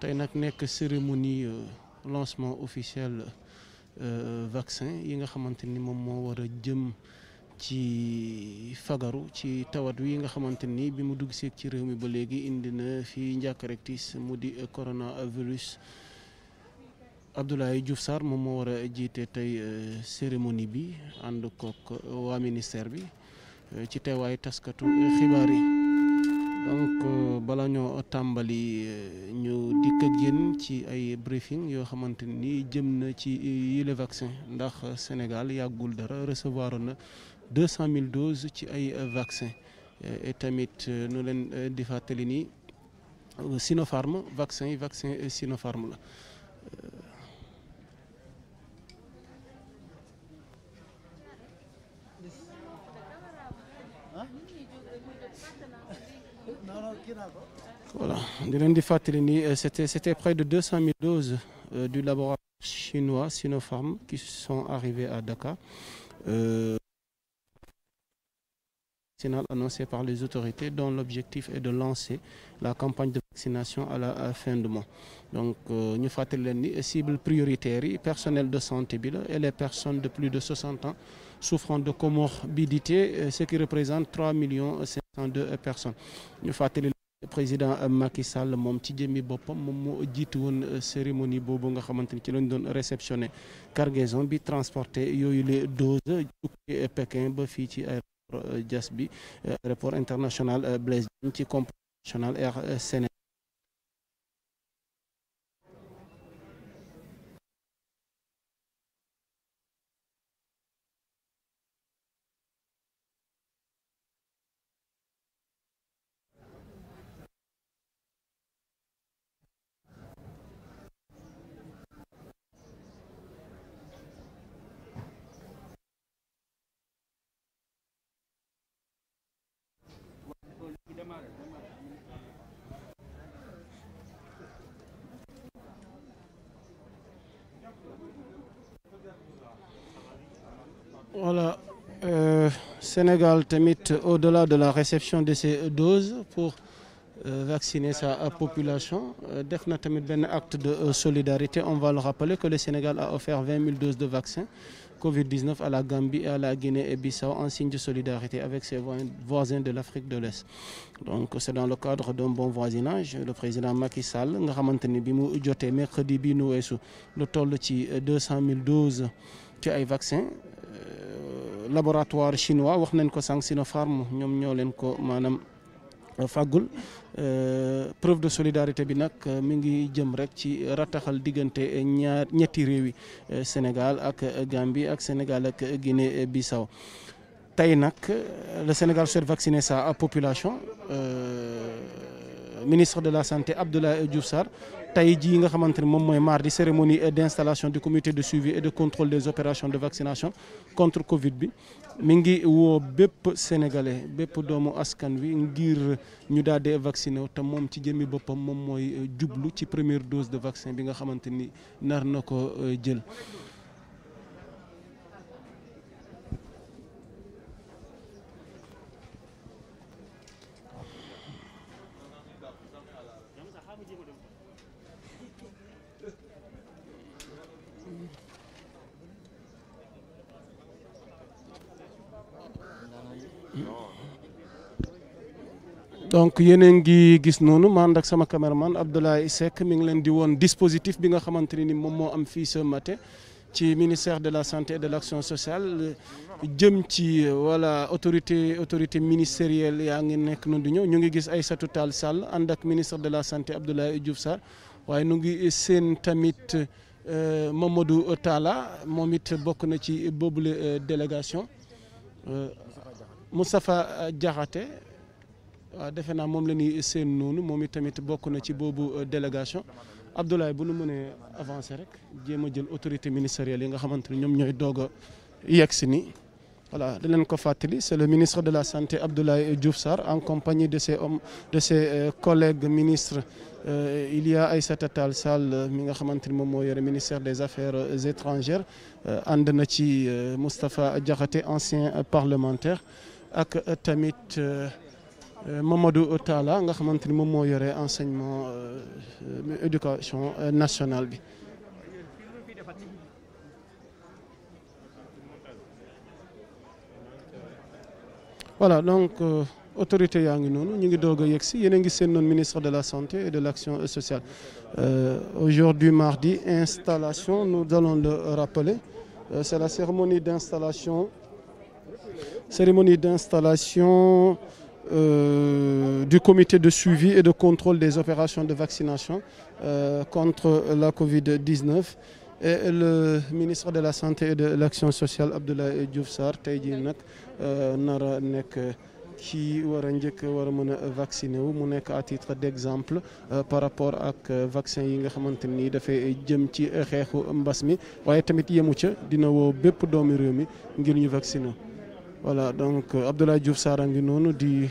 tey nag nekk cérémonie lancement officiel vaccin yi nga xamante ni moom moo war a jëm ci fagaru ci tawat wi nga xamante ni bi mu dugg seeg ci réew mi ba léegi indi na fii njàkkarek tiis mu di coronavirus. Abdoulaye Diouf Sarr moom moo war a jiite tey cérémonie bi ànd kook waa ministère bi ci teewaay taskatu xibaar yi. Donc bala ñoo tàmbali ñu dikk ak yéen ci ay briefing yoo xamante ni jëm na ci yile vaccin ndax Sénégal yàggul dara recevoir na 200 000 doses ci ay vaccin et tamit nu leen di fàttali ni Sinopharm vaccin Sinopharm la. Voilà di leen di fàttali ni c'était près de 200 000 doses du laboratoire chinois Sinopharm qui sont arrivées à Dakar. Annoncé par les autorités dont l'objectif est de lancer la campagne de vaccination à la fin du mois. Donc ñu fàttali leen ni cible prioritaire yi personnel de santé bi la et les personnes de plus de 60 ans souffrant de comorbidité ce qui représente 3 502 personnes. ñu fàttali président Macky Sall moom ci jëmmi boppam moom moo jiitu woon cérémonie boobu nga xamante ni ci lañ doon réceptionné cargaison bi transporté yooyu les doses jukki Pékin ba fii ci aéroport Diass bi aéroport international Blaise Diagne ci compagnie nationale Air Sénégal. Voilà, Sénégal tamit au-delà de la réception de ces doses pour vacciner sa population def na tamit benn acte de solidarité. On va le rappeler que le Sénégal a offert 20 000 doses de vaccin Covid-19 à la Gambie et à la Guinée-Bissau en signe de solidarité avec ses voisins de l'Afrique de l'Est. Donc c'est dans le cadre d'un bon voisinage. Le président Macky Sall nga xamante ni bi mu jotee mercredi bi nu weesu lu toll ci 200 000 doses ci ay vaccin laboratoire chinois wax nañ ko sànq Sinopharm ñoom ñoo leen ko maanaam fàggul preuve de solidarité bi nag mi ngi jëm rek ci rataxal diggante ñetti réew yi Sénégal ak Gambie ak Sénégal ak Guinée-Bissau. Tey nag le Sénégal souhaite vacciner sa population. Ministre de la Santé Abdoulaye Diouf Sarr tey jii nga xamante ne moom mooy mardi cérémonie d'installation du comité de suivi et de contrôle des opérations de vaccination contre Covid bi mi ngi woo bépp sénégalais bépp doomu askan wi ngir ñu daal di vacciner te moom ci jëmmi boppam moom mooy jublu ci première dose de vaccin bi nga xamante ni nar na ko jël. Donc yéen a ngi gis noonu ma ànd ak sama caméraman Abdoulaye Seck mi ngi leen di woon dispositif bi nga xamante ni moom moo am fii ce matin ci ministère de la santé et de l'action sociale jëm ci wala autorité ministérielle yaa ngi nekk noonu di ñëw ñu ngi gis Aïssatou Tall Sall ànd ak ministre de la santé Abdoulaye Diouf Sarr waaye ñu ngi seen tamit Mamadou Talla moom it bokk na ci boobule délégation Moustapha Diakhaté waaw defe naa moom la ñuy seen noonu moom it tamit bokk na ci boobu délégation. Abdoulaye bu nu mënee avancer rek jéem a jël autorité ministérielle yi nga xamante ne ñoom ñooy doog a yegg si nii voilà di leen ko fàttali c'est le ministre de la santé Abdoulaye Diouf Sarr en compagnie de ses collègues ministres. Il y a Aïssata Tall Sall mi nga xamante ni moom moo yore ministère des affaires étrangères ànd na ci Moustapha Diakhaté ancien parlementaire ak tamit Mamadou Talla nga xamante ni moom moo yore enseignement éducation nationale bi. Voilà donc autorité yaa ngi noonu ñu ngi doog a yegg si yéen a ngi seen noonu ministre de la santé et de l'action sociale aujourd'hui mardi installation nous allons le rappeler c'est la cérémonie d'installation du comité de suivi et de contrôle des opérations de vaccination contre la Covid-19 et le ministre de la santé et de l'action sociale Abdoulaye Diouf Sarr tey jii nag nar a nekk ci war a njëkk war a mën a vacciné wu mu nekk à titre d'exemple par rapport ak vaccin yi nga xamante ni dafay jëm ci xeexu mbas mi waaye tamit yemu ca dina woo bépp doomi réew mi ngir ñu vacciné voilà donc Abdoulaye Diouf Sarr a ngi noonu di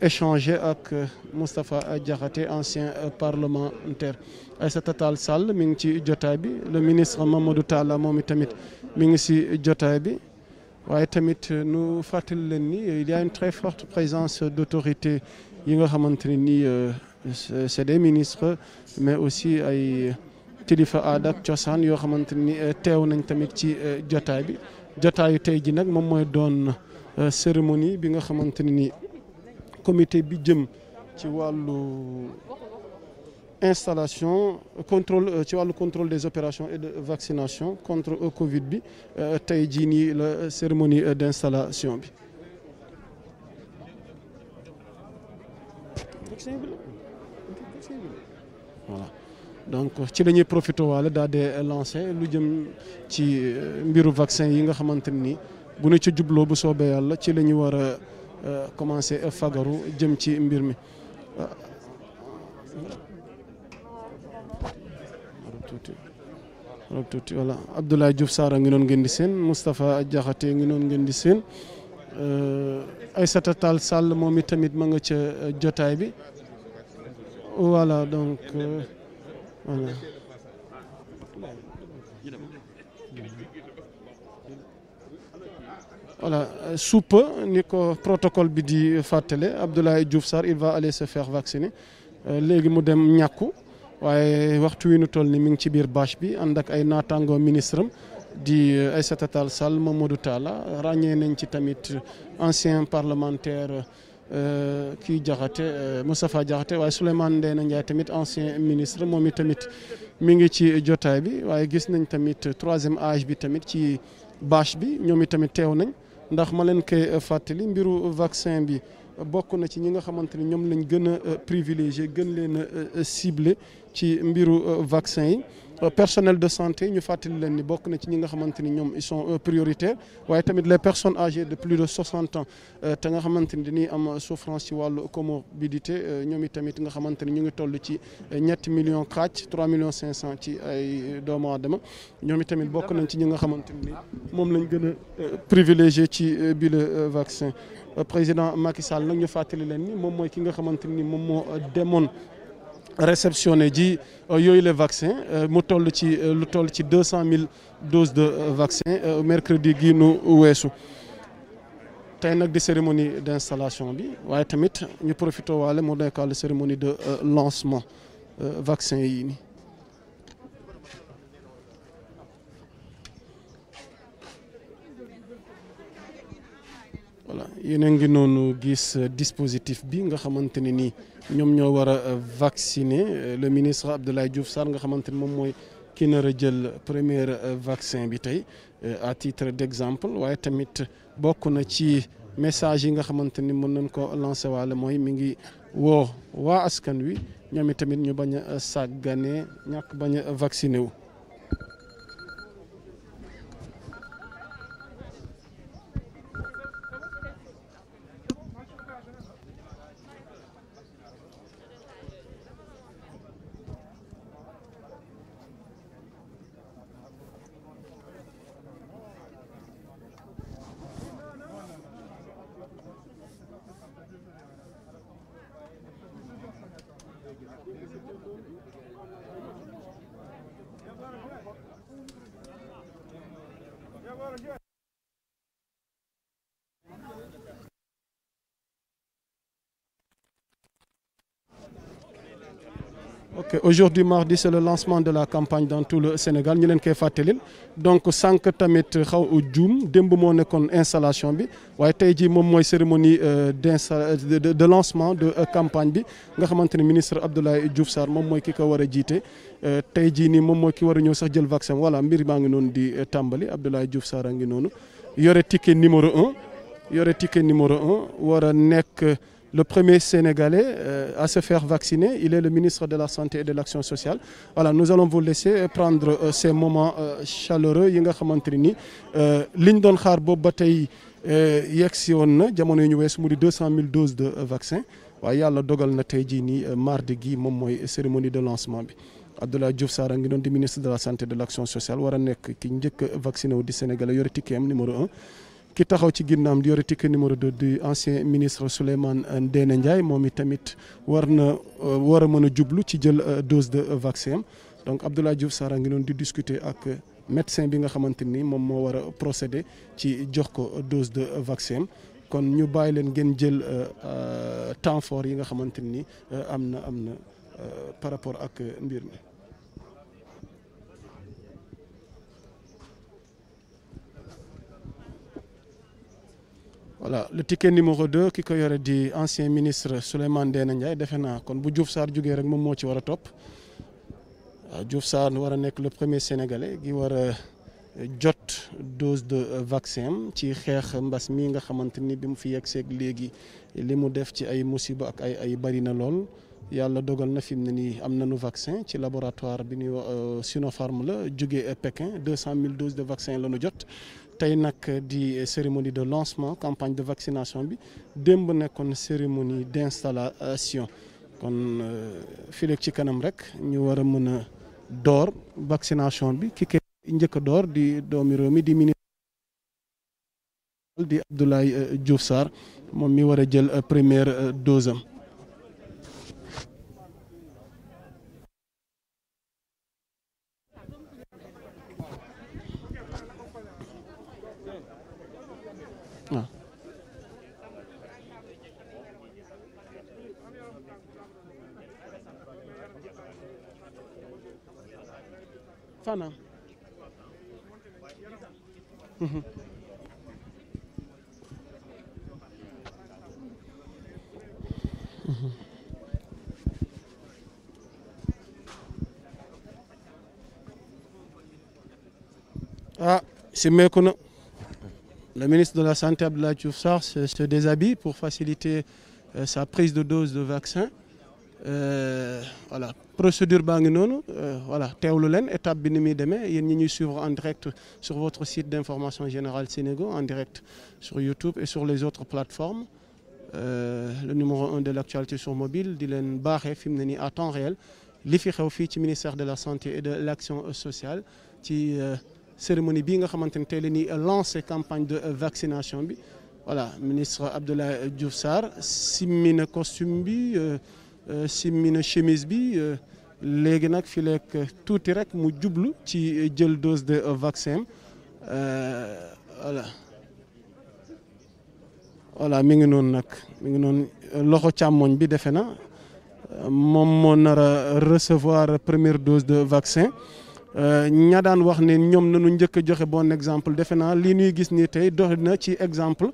échanger ak Moustapha Diakhaté ancien parlementaire Aïssata Tall Sall mi ngi ci jotaay bi le ministre Mamadou Talla moom itamit mi ngi si jotaay bi waaye tamit nu fàttali leen ni il y a une très forte présence d'autorités yi nga xamante ne ni c'est des ministres mais aussi ay kilifa aada ak cosaan yoo xamante ni teew nañ tamit ci jotaay bi jotaayu tey ji nag moom mooy doon cérémonie bi nga xamante ne ni comité bi jëm ci wàllu installation contrôle ci wàllu contrôle des opérations et de vaccination contre Covid bi tey jii nii la cérémonie d'installation bi. Voilà donc ci la ñuy profité waale daal di lancer lu jëm ci mbiru vaccin yi nga xamante ni bu ne ci jubloo bu soobee yàlla ci la ñu war a commencer fagaru jëm ci mbir mi. tuuti voilà Abdoulaye Diouf Sarr a ngi noon ngeen di seen Moustapha Diakhaté ngi noon ngeen di seen Aïssata Tall Sall moom i tamit ma nga ca jotaay bi voilà donc voilà. Voilà sous peu ni ko protocole bi di fàttale Abdoulaye Diouf Sarr il va aller se faire vacciner léegi mu dem ñàkku waaye waxtu wi nu toll ni mi ngi ci biir bâche bi ànd ak ay naataangoo ministre am di Aïssata Tall Sall Mamadou Talla ràññee nañ ci tamit ancien parlementaire kii Diakhaté Moustapha Diakhaté waaye Souleymane Ndéné Ndiaye tamit ancien ministre moom i tamit mi ngi ci jotaay bi waaye gis nañ tamit troisième âge bi tamit ci bâche bi ñoom i tamit teew nañ ndax ma leen koy fàttali mbiru vaccin bi bokk na ci ñi nga xamante ni ñoom lañ gën a privilégié gën leen a ciblé ci mbiru vaccin yi personnel de santé ñu fàttali leen ni bokk na ci ñi nga xamante ni ñoom ils sont prioritaires waaye tamit les personnes âgées de plus de 60 ans te nga xamante ni dañuy am souffrance ci wàllu comorbidité ñoom i tamit nga xamante ni ñu ngi toll ci 7 millions xaaj 3 millions 500 ci ay doomu aadama ñoom i tamit bokk nañ ci ñi nga xamante ni moom lañ gën a privilégié ci bile vaccin président Macky Sall nag ñu fàttali leen ni moom mooy ki nga xamante ni moom moo demoon réceptionné ji yooyu les vaccins mu toll ci lu toll ci 200 000 doses de vaccin mercredi gi nu weesu tey nag di cérémonie d'installation bi waaye tamit ñu profité waale moo nekkaale cérémonie de lancement vaccin yi ni voilà yéen a ngi noonu gis dispositif bi nga xamante ne nii ñoom ñoo war a vacciner le ministre Abdoulaye Diouf Sarr nga xamante ni moom mooy ki nar a jël premier vaccin bi tey à titre d'exemple waaye tamit bokk na ci message yi nga xamante ni mën nañ ko lancer waale mooy mi ngi woo waa askan wi ñoom tamit ñu bañ a sàggane ñàkk bañ a vacciner wu. aujourd'hui mardi c'est le lancement de la campagne dans tout le Sénégal ñu leen koy fàttalil donc sànq tamit xaw a juum démb moo nekkoon installation bi waaye tey jii moom mooy cérémonie de lancement de campagne bi nga xamante ne ministre Abdoulaye Diouf Sarr moom mooy ki ko war a jiite tey jii nii moom mooy ki war a ñëw sax jël vaccin voilà mbir maa ngi noonu di tàmbali Abdoulaye Diouf Sarr a ngi noonu yore ticket numéro 1 war a nekk le premier Sénégalais à se faire vacciner. Il est le ministre de la Santé et de l'Action sociale. Voilà, nous allons vous laisser prendre ces moments chaleureux yi nga xamante ni liñ doon xaar boobu ba tey yegg si woon na jamono yi ñu weesu mu di 200 000 doses de vaccin waaye yàlla dogal na tey jii nii mardi gi moom mooy cérémonie de lancement bi. Abdoulaye Diouf Sarr a ngi doon di ministre de la Santé et de l'Action sociale war a nekk ki njëkk a vacciné wu di Sénégalais yore ticket am numéro 1. ki taxaw ci ginnaam di yore ticket numéro 2 du ancien ministre Souleymane Ndéné Ndiaye moom i tamit war a mën a jublu ci jël dose de vaccin am donc Abdoulaye Diouf Sarr a ngi doon di discuter ak médecin bi nga xamante ni moom moo war a procéder ci jox ko dose de vaccin am kon ñu bàyyi leen ngeen jël temps fort yi nga xamante ni am na par rapport ak mbir mi. Voilà le ticket numéro 2 ki ko yore di ancien ministre Souleymane Ndéné Ndiaye defe naa kon bu Diouf Sarr jógee rek moom moo ci war a topp waaw Diouf Sarr war a nekk le premier sénégalais gi war a jot dose de vaccin ci xeex mbas mi nga xamante ni bi mu fi yegg seeg léegi li mu def ci ay musiba ak ay bari na lool yàlla dogal na fi mu ne nii am nañu vaccin ci laboratoire bi ñuy wax Sinopharm la jógee Pékin 200 000 doses de vaccin la ñu jot. tey nag di cérémonie de lancement campagne de vaccination bi démb nekkoon cérémonie d'installation kon fii ci kanam rek ñu war a mën a door vaccination bi ki koy njëkk a door di doomi réew mi di ministre di Abdoulaye Diouf Sarr moom mi war a jël première dose am. Fana. Ah, c'est méconnu. Le ministre de la Santé Abdoulaye Diouf Sarr se déshabille pour faciliter sa prise de dose de vaccin. Voilà procédure baa ngi noonu voilà teewlu leen étape bi ni muy demee yéen ñi ñuy suivre en direct sur votre site d'information générale Sénégo en direct sur YouTube et sur les autres plateformes le numéro 1 de l'actualité sur mobile di leen baaxee fi mu ne nii à temps réel li fi xew fii ci ministère de la santé et de l'action sociale ci cérémonie bii nga xamante ne tey la ñuy lancé campagne de vaccination bi voilà ministre Abdoulaye Diouf Sarr simmi na costume bi simmi na chemise bi léegi nag fi lekk tuuti rek mu jublu ci jël dose de vaccin voilà mi ngi noonu nag mi ngi noonu loxo càmmoñ bi defe na moom moo nar a recevoir première dose de vaccin ña daan wax ne ñoom nañu njëkk a joxe bon exemple defe naa lii ñuy gis nii tey dox na ci exemple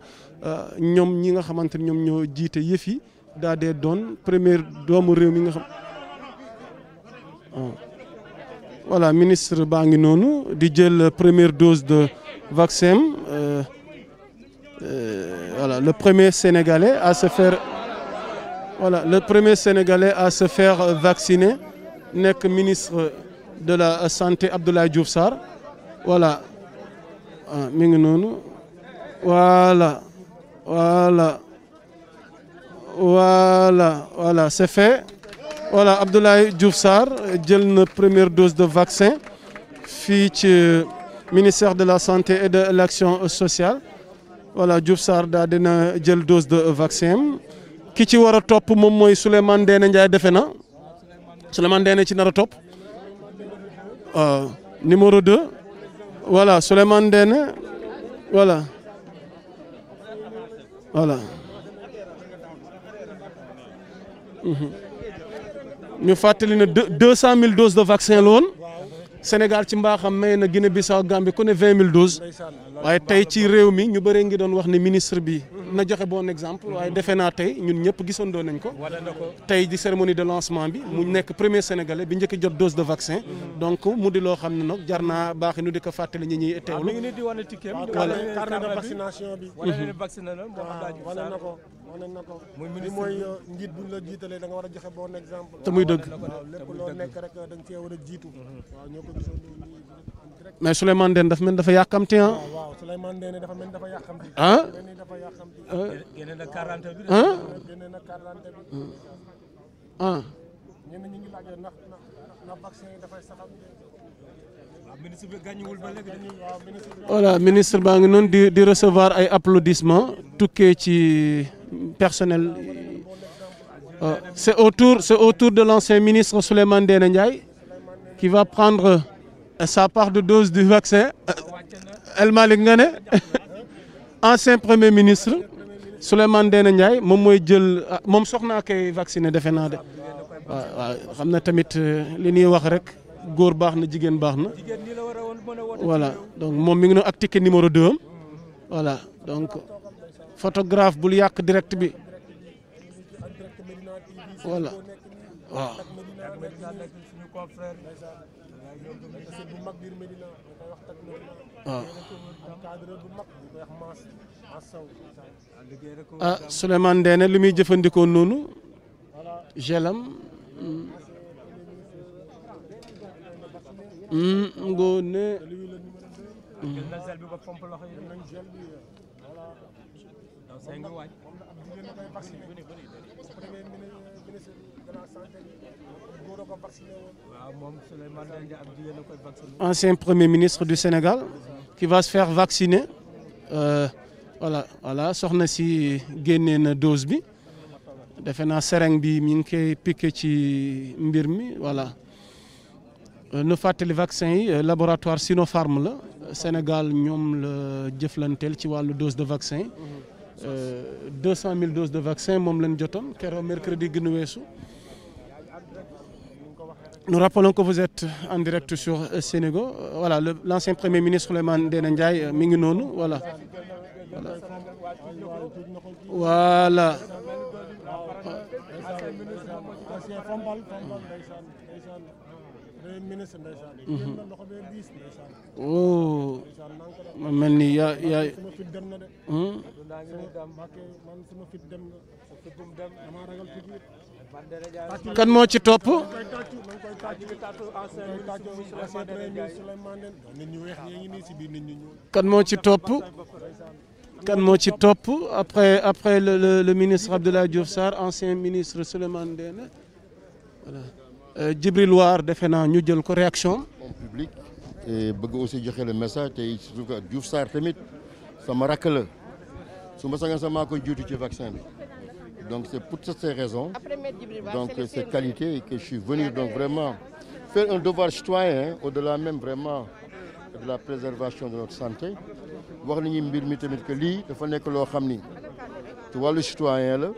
ñoom ñi nga xamante ne ñoom ñoo jiite yëf yi daa dee doon première doomu réew mi nga xam voilà ministre baa ngi noonu di jël première dose de vaccin voilà le premier sénégalais à se faire vacciner nekk ministre de la santé Abdoulaye Diouf Sarr voilà mi ngi noonu voilà c'est fait voilà Abdoulaye Diouf Sarr jël na première dose de vaccin fii ci ministère de la santé et de l'action sociale voilà Diouf Sarr daa dina jël dose de vaccin ki ci war a topp moom mooy Souleymane Ndéné Ndiaye defe na Souleymane Ndéné ci nar a topp numéro 2 voilà Souleymane Ndéné voilà ñu fàttali ne 200 000 doses de vaccin la woon Sénégal ci mbaaxam may na Guinée-Bissau Gambie ku ne 20 000 doses waaye tey ci réew mi ñu bëree ngi doon wax ne ministre bi na joxe bon exemple waaye defe naa tey ñun ñëpp gisandoo nañ ko tey di cérémonie de lancement bi mu nekk premier sénégalais bi njëkk jot dose de vaccin donc mu di loo xam ne nag jar naa baax nu di ko fàttali ñi ñuy teewlu. mi ngi nii di wane ticket carnet de vaccination bi. wane na vacciné na wane na ko wane na ko. mooy njiit bu ñu la jiitalee da nga war a joxe bon exemple. te muy dëgg. lépp loo nekk rek da nga cee war a jiitu. waaw ñoo ko gisoon mais Souleymane Ndéné dafa mel dafa yàkkamti ah. waaw Souleymane Ndéné dafa mel dafa yàkkamti. ah. dafa yàkkamti. génne na 40 bi. ah. génne na 40 bi. ah. ñenn ñi ngi laaj ndax vaccin yi dafay saxal. ministre bi gàññiwul ba léegi dañuy waaw ministre bi. voilà ministre baa ngi noonu di recevoir ay applaudissements tukkee ci personnel. C'est au tour de l'ancien ministre Souleymane Ndéné Ndiaye qui va prendre sa part de dose du vaccin. El Malick nga ne ancien premier ministre Souleymane Ndéné Ndiaye moom mooy jël moom soxnaa koy vacciné defe naa de waaw xam na tamit li ñuy wax rek góor baax na jigéen baax na voilà donc moom mi ngi noonu ak ticket numéro 2 am voilà donc photographe bul yàq direct bi voilà waaw. waaw ah Souleymane Ndéné li muy jëfandikoo noonu gelam ngoone ancien premier ministre du Sénégal qui va se faire vacciner voilà soxna si génnee na dose bi defe naa seringue bi mi ngi koy piqué ci mbir mi voilà nu fàttali vaccin yi laboratoire Sinopharm la Sénégal ñoom la jëflanteel ci wàllu dose de vaccin 200 000 doses de vaccin moom lañ jotoon keroog mercredi gi nu weesu. Nous rappelons que vous êtes en direct sur Sénégo voilà l'ancien premier ministre Souleymane Ndéné Ndiaye mi ngi noonu voilà voilà. oh ma mel ni yaa kan moo ci topp. kan moo ci topp. kan moo ci topp après le ministre Abdoulaye Diouf Sarr ancien ministre Souleymane Ndéné voilà Djibril War defe naa ñu jël ko réaction. en public et bëgg aussi joxe le message tey surtout que Diouf Sarr tamit sama rakk la su ma sañoon sama koy jiitu ci vaccin bi donc c'est pour toutes ces raisons donc ces qualités que je suis venu donc vraiment faire un devoir citoyen au-delà même vraiment de la préservation de notre santé wax nañu mbir mi tamit que lii dafa nekk loo xam ni ci wàllu citoyen la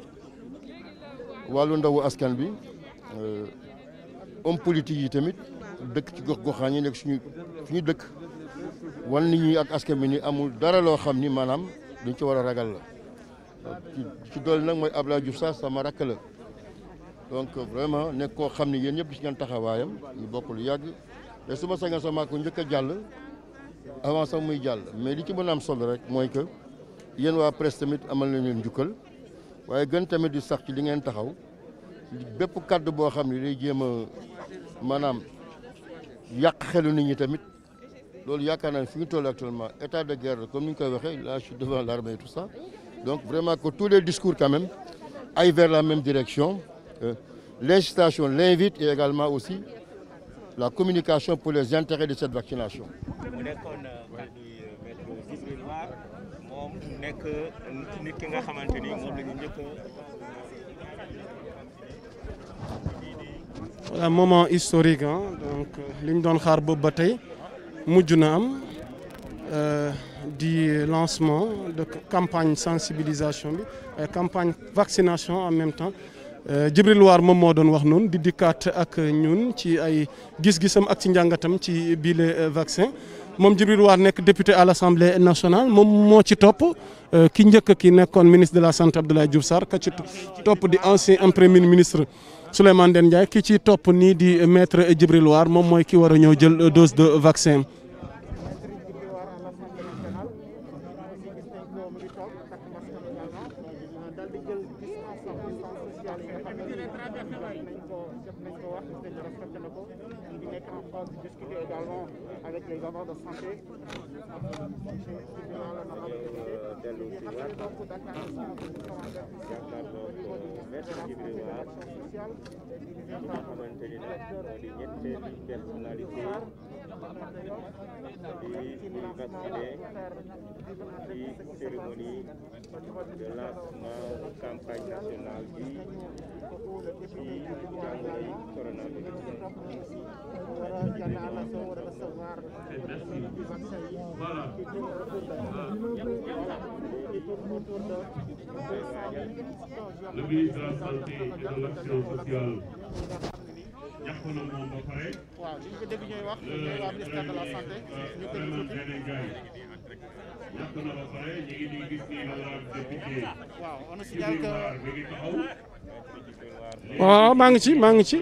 wàllu ndawu askan bi homme politique yi tamit dëkk ci gox-goxaan yi nekk suñu dëkk wan nit ñi ak askan bi ni amul dara loo xam ni maanaam duñ ci war a ragal la ci doole nag mooy Abdoulaye Diouf Sarr sama rakk la donc vraiment nekk koo xam ni yéen ñëpp gis ngeen taxawaayam ñu bokk lu yàgg te su ma sañoon sama ko njëkk a jàll avant sax muy jàll mais li ci mën a am solo rek mooy que yéen waa presse tamit amal nañ leen njukkal waaye gën tamit di sax ci li ngeen taxaw bépp kàddu boo xam ne day jéem a maanaam yàq xelu nit ñi tamit loolu yaakaar naa ne fi ñu toll actuellement état de guerre comme ni ñu koy waxee là je suis devant l'armée et tout ça donc vraiment que tous les discours quand même aillent vers la même direction l'incitation l'invite et également aussi la communication pour les intérêts de cette vaccination. mu nekkoon maître Djibril War moom nekk nit ki nga xamante ni moom la ñu njëkk voilà moment historique donc li ñu doon xaar boobu ba tey mujj na am di lancement de campagne sensibilisation bi campagne vaccination en même temps Djibril War moom moo doon wax noonu di dikkaat ak ñun ci ay gis-gisam ak ci njàngatam ci bile vaccin moom Djibril War nekk député à l'Assemblée nationale moom moo ci topp ki njëkk ki nekkoon ministre de la santé Abdoulaye Diouf Sarr ka ci topp di ancien premier ministre Souleymane Ndéné Ndiaye ki ci topp nii di maître Djibril War moom mooy ki war a ñëw jël dose de vaccin. avec les agents de santé. Cérémonie de lancement campagne nationale du coronavirus. Le ministre de la Santé et de l'Action sociale. ñàkk na moom ba pare. waaw li ñu ko dégg ñooy wax ñooy waa ministère de la santé. ñu ko ñàkk na ba pare ñu ngi gis ni l'honorable député. waaw on signale que mi ngi taxaw. waaw maa ngi ci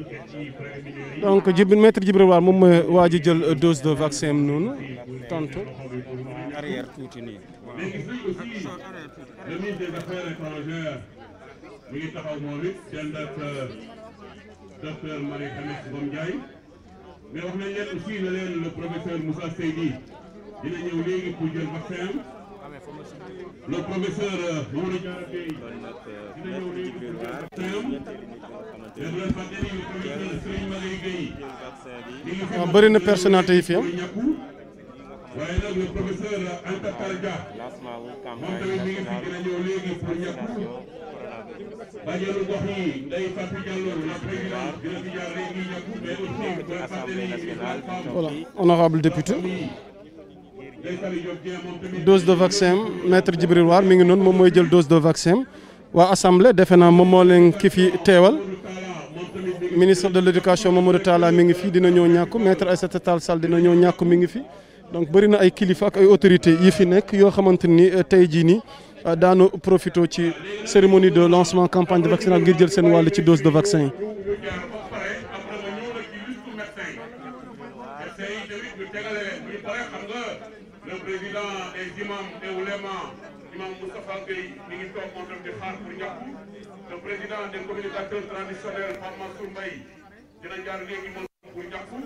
donc maître Djibril War moom mooy waa ji jël dose de vaccin am noonu tontu. arrière tuuti nii. mais gis nañ aussi le ministre des Affaires étrangères mi ngi taxaw moom it dend ak docteur Marie Khemesse Ngom Ndiaye mais wax nañ leen aussi ne leen le professeur Moussa Seydi dina ñëw léegi pour jël vaccin le professeur Mamadou Diarra Bèye dina ñëw léegi pour jël vaccin mais bu leen fàtte ni le professeur Serigne Magueye Gueye waaw bëri na personnalité yi fi am. waaye nag le professeur Anta Talga moom tamit mi ngi fi dina ñëw léegi pour ñàkku bàjjenu gox yi Ndeye Fatou Diallo la présidente dina fi jaar léegi ñàkku mais aussi bu leen fàtte ni voilà honorable député Ndeye Saly Diop Dieng moom tamit dose de vaccin maître Djibril War mi ngi noonu moom mooy jël dose de vaccin waa assemblée defe naa moom moo leen ki fi teewal ministre de l'éducation Mamadou Talla mi ngi fi dina ñëw ñàkku maître Aïssata Tall Sall dina ñëw ñàkku mi ngi fi donc bëri na ay kilifa ak ay autorités yi fi nekk yoo xamante ni tey jii nii daanu profité ci cérémonie de lancement campagne de vaccination ngir jël seen wàll ci dose de vaccin yi. le président des imams et oulémas imam Moustapha Gueye mi ngi toog moom tam di xaar pour ñàkku le président des communicateurs traditionnels Pape Mansour Mbaye dina jaar léegi moom pour ñàkku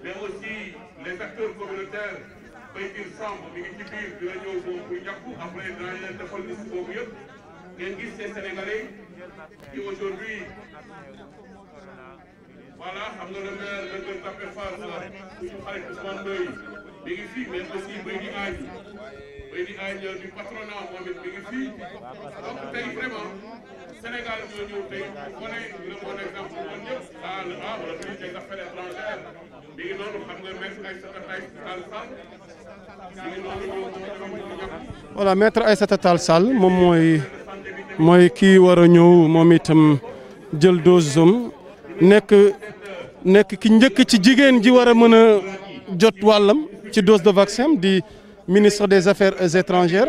mais aussi les acteurs communautaires Baytir Samb mi ngi ci biir dina ñëw moom pour ñàkku après dinañ leen defal liste boobu yëpp ngeen gis ces Sénégalais qui aujourd'hui voilà xam nga le maire de Tapé Fall suñu xarit Ousmane Ndoye mi ngi fii mais aussi Baydi Agne du patronat moom it mi ngi fii donc tey vraiment Sénégal ñoo ñëw tey pour wane le bon exemple pour ñun ñëpp le ministre des Affaires étrangères mi ngi noonu xam nga maître Aïssata Tall Sall mi ngi noonu ñëw voilà maître Aïssata Tall Sall moom mooy kii war a ñëw moom itam jël dose am nekk ki njëkk ci jigéen ji war a mën a jot wàllam ci dose de vaccin di ministre des Affaires étrangères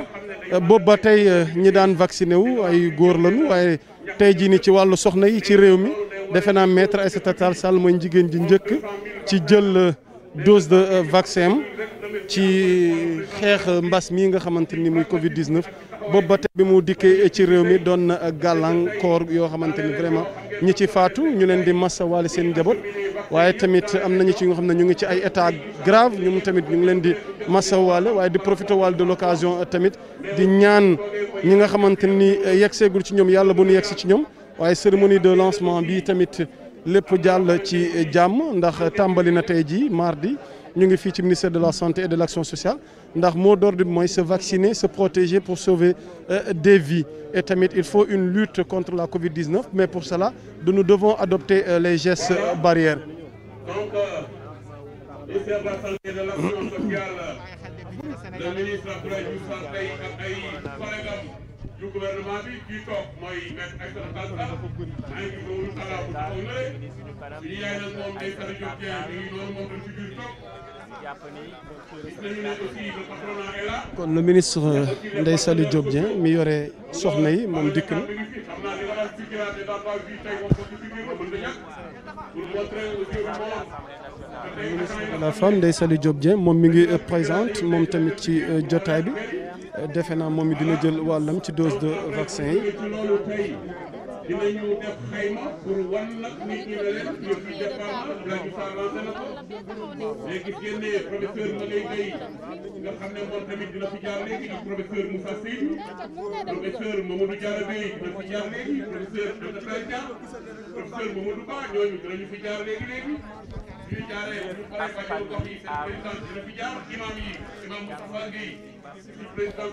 boobu ba tey ñi daan vacciné wu ay góor lañu waaye tey jii ni ci wàllu soxna yi ci réew mi defe naa maître Aïssata Tall Sall mooy jigéen ji njëkk ci jël dose de vaccin ci xeex mbas mii nga xamante ni muy Covid 19 boobu ba tey bi mu dikkee ci réew mi doon na gàllankoor yoo xamante ni vraiment ñi ci faatu ñu leen di massa waale seen njaboot waaye tamit am nañu ci nga xam ne ñu ngi ci ay état grave ñoom tamit ñu ngi leen di massa waale waaye di profité waale de l'occasion tamit di ñaan ñi nga xamante ni yegg seegul ci ñoom yàlla bu nu yegg si ci ñoom waaye cérémonie de lancement bi tamit lépp jàll ci jàmm ndax tàmbali na tey jii mardi ñu ngi fii ci ministère de la santé et de l'action sociale ndax mot d'ordre bi mooy se vacciner se protéger pour sauver des vies et tamit il faut une lutte contre la Covid-19 mais pour cela nous devons adopter les gestes barrières. Donc, ministère de la santé et de l'action sociale le ministre Abdoulaye Diouf Sarr tey ak ay collègues am yu gouvernement bi kii toog mooy maître Aïssata Tall Sall maa ngi gis loolu Talla bu taxaw na le suñu yaay nag moom day Sali Diop Dieng mi ngi noonu moom dañ ci biir toog gis nañu ne aussi le patronat est là. kon le ministre Ndeye Saly Diop Dieng mi yore soxna yi moom dikk na. xam naa li nga daan figuraté dans la vie tey moom ko ci figure la mën na ñàkk pour montrer aussi au monde. ministre de la femme Ndeye Saly Diop Dieng moom mi ngi présente moom tamit ci jotaay bi defe naa moom it dina jël wàllam ci dose de vaccin yi. dinañu def xayma pour wan nag nit ñi ne leen ñoo fi départ la ñu fa lancé na ko léegi génne professeur Maguette Gueye nga xam ne moom tamit dina fi jaar léegi ak professeur Moussa Seydou professeur Mamadou Diarra Bey dina fi jaar léegi professeur Abdoulaye Dia professeur Mamadou Ba ñooñu dinañu fi jaar léegi suñu jaaree ñu paree bàjjenu gox yi seen président dina fi jaar imam yi imam Moustapha Gueye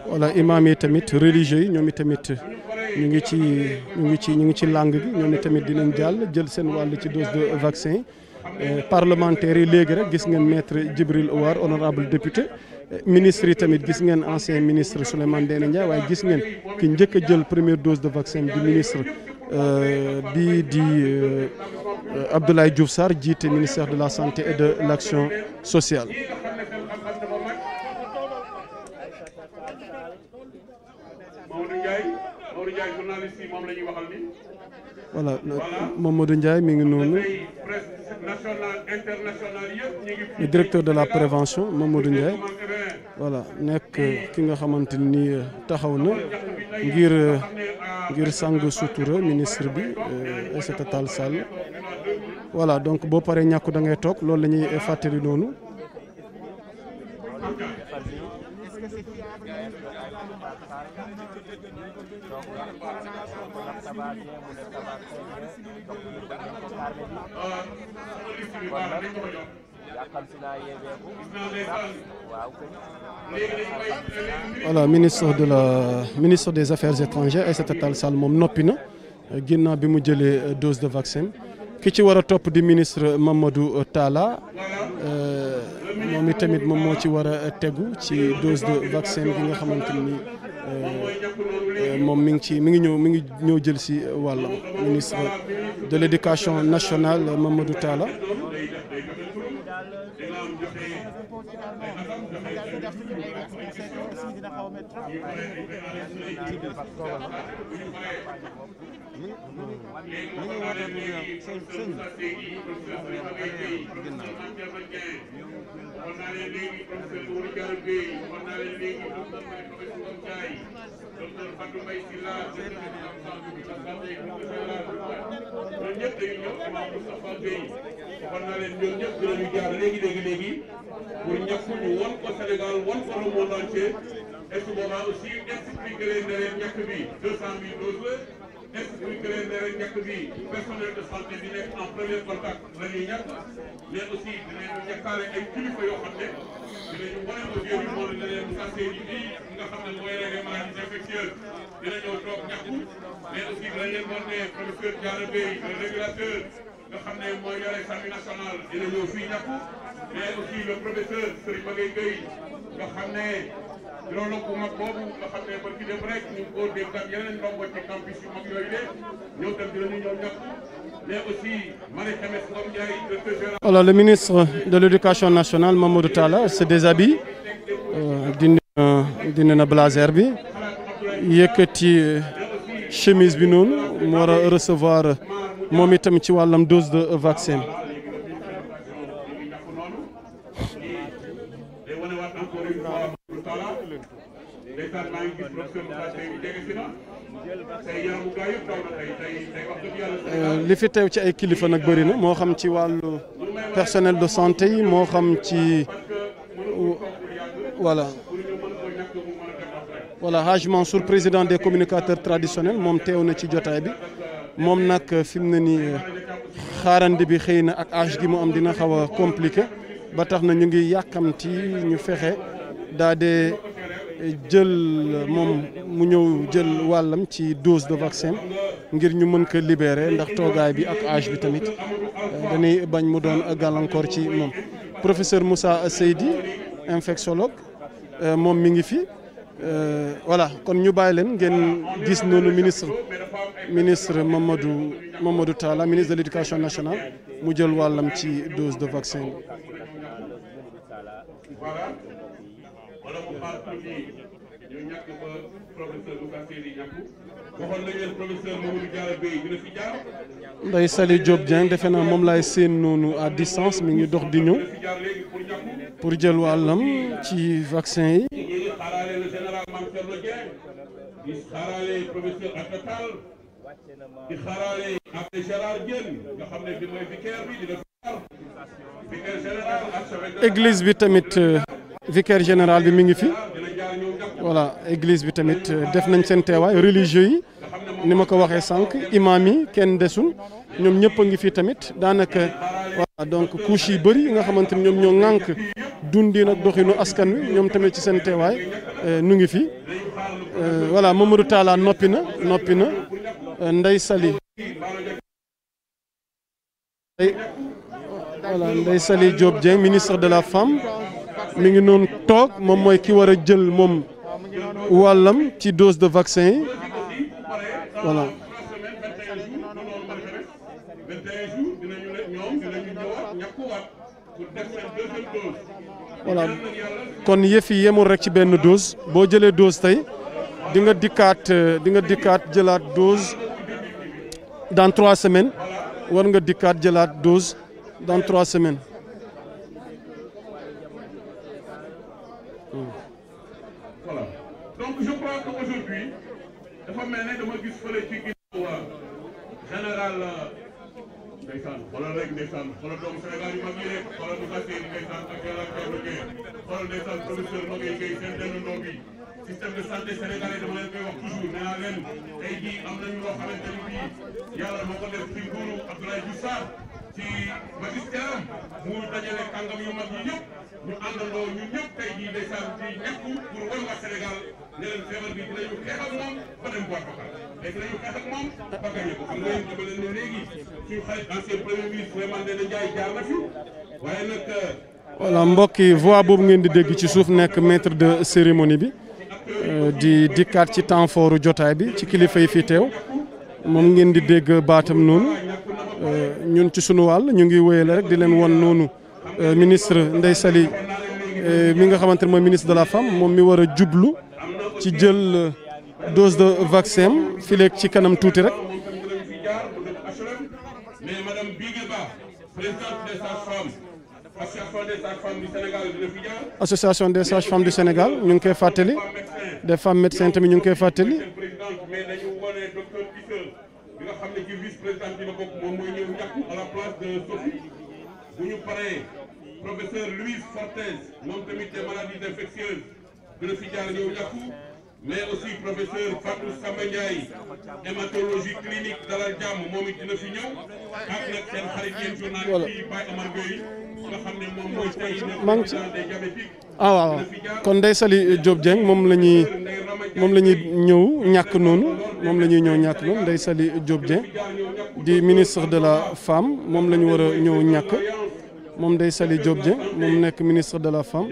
voilà imam yi tamit religieux yi ñoom tamit ñu ngi ci langue bi ñoom tamit dinañ jàll jël seen wàll ci dose de vaccin parlementaires yi léegi rek gis ngeen maître Djibril Ouar honorable député ministre yi tamit gis ngeen ancien ministre Souleymane Ndéné Ndiaye waaye gis ngeen ki njëkk a jël première dose de vaccin du ministre bii di Abdoulaye Diouf Sarr jiite ministère de la santé et de l'action sociale. voilà Mamadou Ndiaye mi ngi noonu le directeur de la prévention Mamadou Ndiaye voilà nekk ki nga xamante ni taxaw na ngir sang sutura ministre bi Aïssata Tall Sall voilà donc boo paree ñàkku da ngay toog loolu la ñuy fàttali noonu. voilà ministre des affaires étrangères Aïssata Tall Sall moom noppi na ginnaaw bi mu jëlee dose de vaccin ki ci war a topp di ministre Mamadou Talla moom itamit moom moo ci war a tegu ci dose de vaccin bi nga xamante ni moom mi ngi ñëw jël si wàllam ministre de l'éducation nationale Mamadou Talla. léegi pour ñëpp ñu won ko Sénégal won ko le monde entier et su boobaa aussi expliqué leen ne leen ñàkk bi 200 000 doses la expliqué leen ne leen ñàkk bi personnel de santé bi nekk en premier contact la ñuy ñàkk mais aussi dinañu ñàkkaale ay kilifa yoo xam ne dinañu wane au vieux du monde ne leen Moussa Seydi bii nga xam ne mooy régler maladies infectieuses dina ñëw toog ñàkku mais aussi dinañ leen wan ne professeur Diarra Bey le régulateur nga xam ne mooy yore santé nationale dina ñëw fii ñàkku mais aussi le professeur Serigne Maguette Gueye nga xam ne loolu bu mag boobu nga xam ne ba ci dem rek ñu ngi ko dégg ak yeneen ndongo ci campus yu mag yooyu de ñoom tam dinañu ñëw ñàkk mais aussi Marie Khemesse Ngom Ndiaye directeur général. Alors le ministre de l'éducation nationale Mamadou Talla se déshabille dindi na blazer bi yëkkati chemise bi noonu mu war a recevoir moom itam ci wàllam dose de vaccin. li fi teew ci ay kilifa nag bëri na moo xam ci wàllu personnel de santé yi moo xam ci voilà Hadj Mansour président des communicateurs traditionnels moom teew na ci jotaay bi moom nag fi mu ne nii xaarandi bi xëy na ak âge gi mu am dina xaw a compliqué ba tax na ñu ngi yàkkamti ñu fexe daa dee jël moom mu ñëw jël wàllam ci dose de vaccin ngir ñu mën ko libérer ndax toogaay bi ak âge bi tamit dañuy bañ mu doon gàllankoor ci moom. Professeur Moussa Seydi infectiologue moom mi ngi fi voilà kon ñu bàyyi leen ngeen gis noonu ministre Mamadou Talla ministre de l'éducation nationale mu jël wàllam ci dose de vaccin bi. Ndeye Saly Diop Dieng defe naa moom laay seen noonu à distance mi ngi dox di ñëw pour jël wàllam ci vaccin yi. église bi tamit vicaire général bi mi ngi fi voilà église bi tamit def nañ seen teewaay religieux yi ni ma ko waxee sànq imam yi kenn desul ñoom ñëpp a ngi fi tamit daanaka voilà donc couche yi bëri yi nga xamante ni ñoom ñoo ŋànk dundin ak doxinu askan wi ñoom tamit ci seen teewaay nu ngi fi voilà Mamadou Talla noppi na Ndeye Saly voilà Ndeye Saly Diop Dieng ministre de la femme mi ngi noonu toog moom mooy ki war a jël moom wàllam ci dose de vaccin yi voilà. voilà kon yëf yi yemul rek ci benn dose boo jëlee dose tey di nga dikkaat jëlaat dose dans 3 semaines war nga dikkaat jëlaat dose dans 3 semaines. Voilà. Donc je crois qu'aujourd'hui dafa mel ne dama gis fële ci ginnaaw général ndeysaan xoolal rek ndeysaan xoolal doomu Sénégal yu mag yi rek xoolal Moussa Seydi ndeysaan ak général Thierno Gueye xoolal ndeysaan professeur Maguette Gueye seen dendandoo bi système de santé sénégalais dama leen koy wax toujours nee naa leen tey jii am nañu loo xamante ni bii yàlla moo ko def ci nguuru Abdoulaye Diouf Sarr ci magistère mu dajale kàngam yu mag yi ñëpp ñu àndandoo ñu ñëpp tey jii ndeysaan ci ñekku pour wan waa Sénégal ne leen feebar bi dinañu xeex ak moom ba dem boîte vocale te dinañu xeex ak moom ba gagné ko xam nga yéen dama leen ne léegi suñu xarit ancien premier ministre Souleymane Ndéné Ndiaye jaar na fi waaye nag voilà mbokk yi voix boobu ngeen di dégg ci suuf nekk maître de cérémonie bi di dikkaat ci temps fort jotaay bi ci kilifa yi fi teew moom ngeen di dégg baatam noonu ñun ci sunu wàll ñu ngi wéyale rek di leen won noonu ministre Ndeye Saly mi nga xamante ne mooy ministre de la femme moom mi war a jublu ci jël dose de vaccin fileeg ci kanam tuuti rek. mais madame Bigué Ba présidente des sages-femmes association des sages-femmes du Sénégal dina fi jaar. association des sages-femmes du Sénégal ñu ngi koy fàttali des femmes médecins tamit ñu ngi koy fàttali. mais dañu wone docteur Issa bi nga xam ne ci vice présidente bi la bokk moom mooy ñëw ñàkku à la place de Sophie bu ñu paree professeur Louise Fortes moom tamit des maladies infectieuses dina fi jaar ñëw ñàkku mais aussi professeur Fatou Samba Ndiaye hématologie clinique Dalal Jàmm moom it dina fi ñëw ak nag seen xarit yéen journaliste yi Baye Amar Gueye nga xam ne moom mooy tey président des diabétiques. ah waaw kon Ndeye Saly Diop Dieng moom la ñuy ñëw ñàkk noonu Ndeye Saly Diop Dieng di ministre de la femme moom la ñu war a ñëw ñàkk moom Ndeye Saly Diop Dieng moom nekk ministre de la femme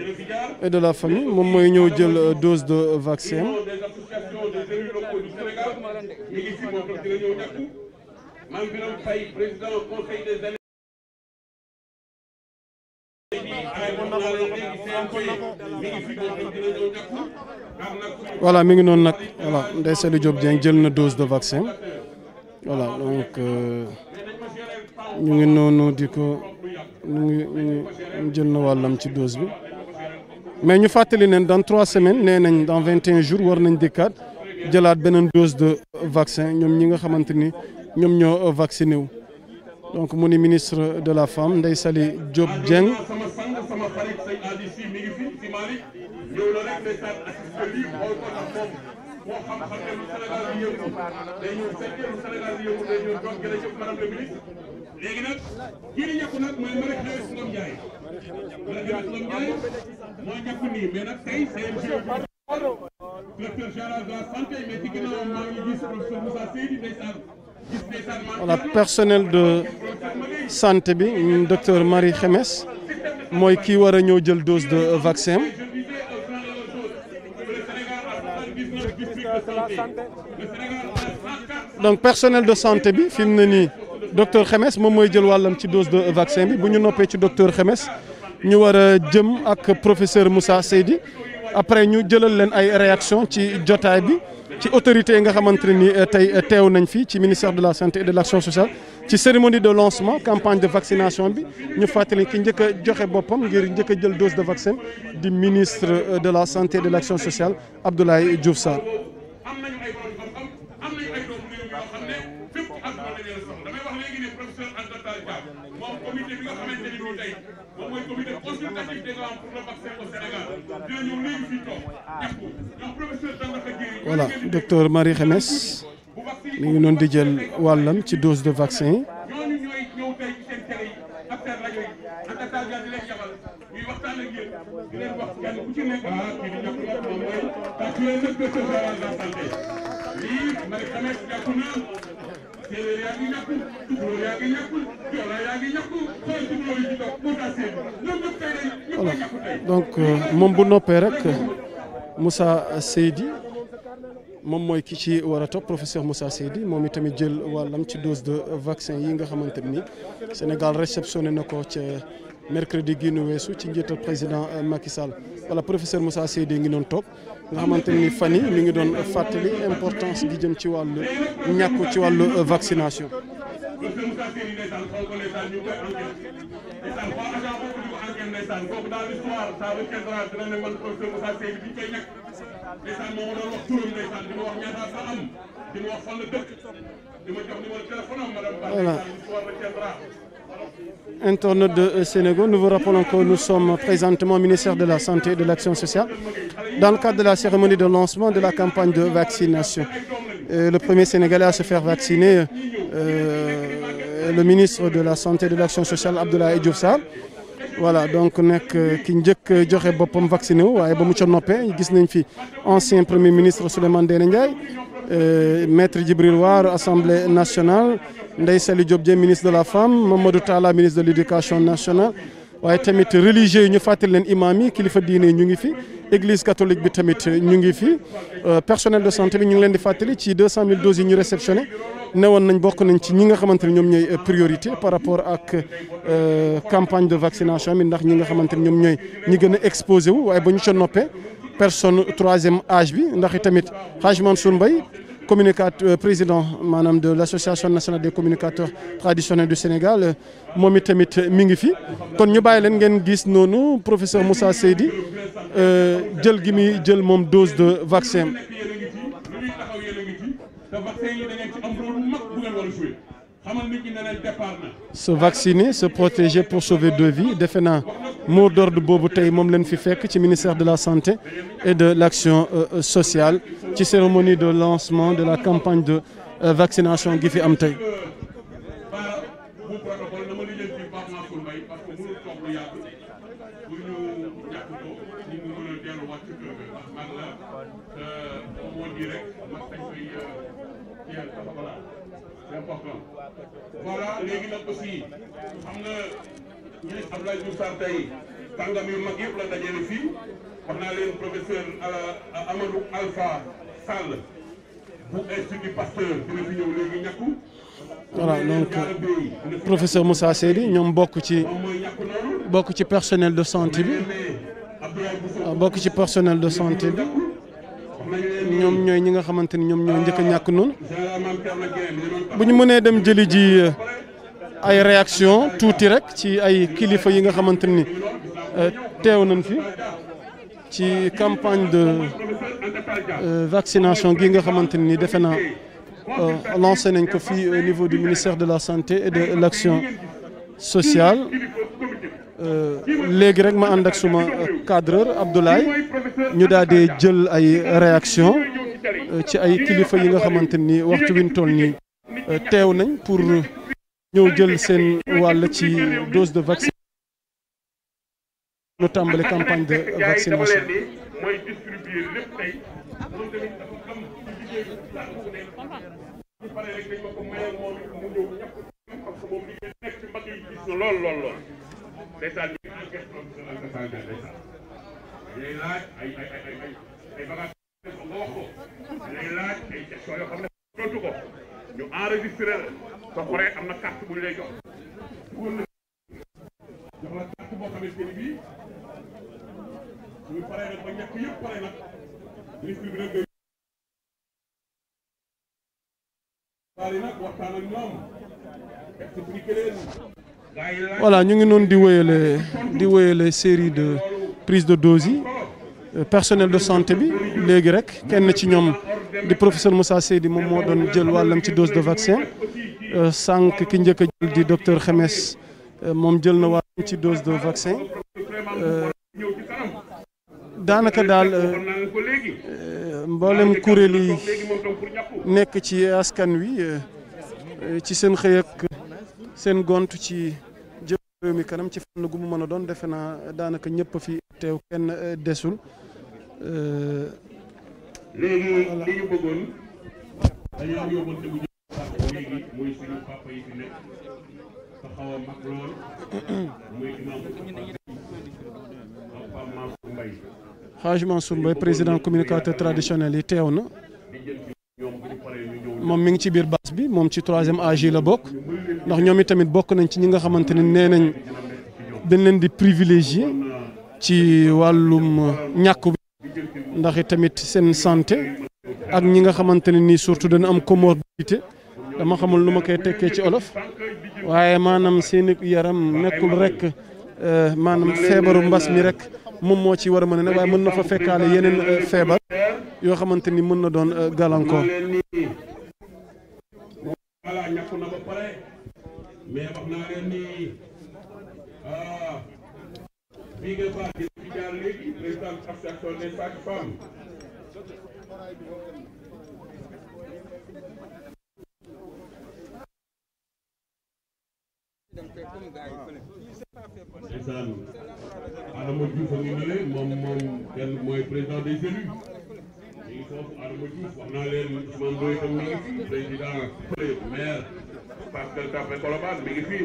et de la famille moom mooy ñëw jël dose de vaccin. voilà mi ngi noonu nag voilà Ndeye Saly Diop Dieng jël na dose de vaccin voilà donc ñu ngi noonu di ko ñu ngi jël na wàllam ci dose bi mais ñu fàttali leen dans 3 semaines nee nañ dans 21 jours war nañ dikkaat jëlaat beneen dose de vaccin ñoom ñi nga xamante ni ñoom ñoo vacciné wu donc mu ni ministre de la femme Ndeye Saly Diop Dieng. léegi nag kii di ñàkku nag mooy Marie Khemesse Ngom Ndiaye moo ñàkku nii mais nag tey CNG directeur général de la santé mais ci ginnaaw maa ngi gis professeur Moussa Seydi ndeysaan gis ndeysaan voilà personnel de santé bi docteur Marie Khemesse mooy kii war a ñëw jël dose de vaccin donc personnel de santé bi fi mu ne nii docteur Xemes moom mooy jël wàllam ci dose de vaccin bi bu ñu noppee ci docteur Xemes ñu war a jëm ak professeur Moussa Seydi après ñu jëlal leen ay réaction ci jotaay bi ci autorités yi nga xamante ne ni tey teew nañ fi ci ministère de la santé et de l'action sociale ci cérémonie de lancement campagne de vaccination bi ñu fàttali ki njëkk a joxe boppam ngir njëkk a jël dose de vaccin di ministre de la santé et de l'action sociale Abdoulaye Diouf Sarr. Voilà docteur Marie Xemes mi ngi noonu di jël wàllam ci dose de vaccin yi. Voilà donc moom bu noppee rek Moussa Seydi moom mooy ki ci war a topp professeur Moussa Seydi moom itamit jël wàllam ci dose de vaccin yi nga xamante ni Sénégal réceptionné na ko ca mercredi gi nu weesu ci njiital président Macky Sall voilà professeur Moussa Seydi ngi doon toog nga xamante ni fan yi mi ngi doon fàttali importance gi jëm ci wàllu ñàkku ci wàllu vaccination. Voilà. Internautes de Sénégal, nous vous rappelons que nous sommes présentement au ministère de la Santé et de l'Action sociale dans le cadre de la cérémonie de lancement de la campagne de vaccination. Le premier Sénégalais à se faire vacciner, le ministre de la Santé et de l'Action sociale Abdoulaye Diouf Sarr. Voilà donc nekk ki njëkk joxe boppam vacciné wu waaye ba mu ca noppee gis nañ fi ancien premier ministre Souleymane Ndéné Ndiaye maître Djibril War Assemblée nationale Ndeye Saly Diop Dieng ministre de la femme Mamadou Talla ministre de l'éducation nationale waaye tamit religieux yi ñu fàttali leen imam yi kilifa diine ñu ngi fi église catholique bi tamit ñu ngi fi personnel de santé bi ñu ngi leen di fàttali ci 200 000 doses yi ñu réceptionné newoon nañ bokk nañ ci ñi nga xamante ne ñoom ñooy priorité par rapport ak campagne de vaccination bi ndax ñi nga xamante ne ñoom ñooy ñi gën a exposé wu waaye ba ñu ca noppee personne troisième âge bi ndax tamit Hadj Mansour Mbaye président maanaam de l'association nationale des communicateurs traditionnels du Sénégal moom itamit mi ngi fi kon ñu bàyyi leen ngeen gis noonu professeur Moussa Seydi jël gi muy jël moom dose de vaccin. Se vacciner se protéger pour sauver deux vies defe naa mot d'ordre boobu tey moom leen fi fekk ci ministère de la santé et de l'action sociale ci cérémonie de lancement de la campagne de vaccination gi fi am tey. Voilà léegi nag aussi xam nga ministre Abdoulaye Diouf Sarr tey kàngam yu mag yëpp la dajale fii wax naa leen professeur Amadou Alpha Sall bu Institut Pasteur dina fi ñëw léegi ñàkku. Voilà donc professeur Moussa Seydi ñoom bokk ci personnel de santé bi bokk ci personnel de santé bi. ñoom ñooy ñi nga xamante ni ñoom ñooy njëkk a ñàkk noonu bu ñu mënee dem jëli ji ay réaction tuuti rek ci ay kilifa yi nga xamante ni teew nañ fi ci campagne de vaccination gi nga xamante ni defe naa lancé nañ ko fii au niveau du ministère de la santé et de l'action sociale léegi rek ma ànd ak suma cadreur Abdoulaye ñu daal di jël ay réaction ci ay kilifa yi nga xamante ni waxtu wi ñu toll nii teew nañ pour ñëw jël seen wàll ci dose de vaccin ñu tàmbali campagne de vaccination. ndeysaan ñu ngi enquête professionnelle de santé ndeysaan day laaj ay bagages wax ko lay laaj ay questions yoo xam ne tontu ko ñu enregistré la soo xoree am na carte bu ñu lay jox jox la carte boo xamante ni bii ñu paree nag ba ñàkk yëpp pare nag ministre bi nag day bari nag waxtaan ak ñoom expliqué leen. Voilà, ñu ngi noonu di wéyale série de prise de dose yi personnel de santé bi léegi rek kenn ci ñoom di professeur Moussa Seydi moom moo doon jël wàllam ci dose de vaccin sànq ki njëkk a jël di docteur Xemes moom jël na wàllam ci dose de vaccin daanaka daal mboolem kuréel yi nekk ci askan wi ci seen xëy ak seen gont ci jëm réew mi kanam ci fànn gu mu mën a doon defe naa daanaka ñëpp fi teew kenn desul. léegi li ñu bëggoon dañoo am yóbbante bu jëm léegi muy suñu papa yi fi nekk te xaw a mag lool muy imam Pape Mansour Mbaye. Hadj Mansour Mbaye président communicateur traditionnel yi teew na moom mi ngi ci biir base bi moom ci 3e âge yi la bokk ndax ñoom itamit bokk nañ ci ñi nga xamante ne nee nañ dañ leen di privilégié ci wàllum ñàkk bi ndax itamit seen santé ak ñi nga xamante ne nii surtout dana am comorbidité dama xamul lu ma koy tekkee ci olof waaye maanaam seen yaram nekkul rek maanaam feebaru mbas mi rek moom moo ci war a mën a ne waaye mën na fa fekkaale yeneen feebar yoo xamante ni mën na doon gàllankoor. voilà ñàkk na ba pare mais wax naa leen ni bii nga baax di fi jaar léegi président association des sages-femmes ndeysaan Adama Diouf a ngi nii moom kenn mooy président des élus mi ngi foofu Adama Diouf wax naa leen Ousmane Ndoye tam mi ngi fi président maire Pascal Tapé Colobane mi ngi fi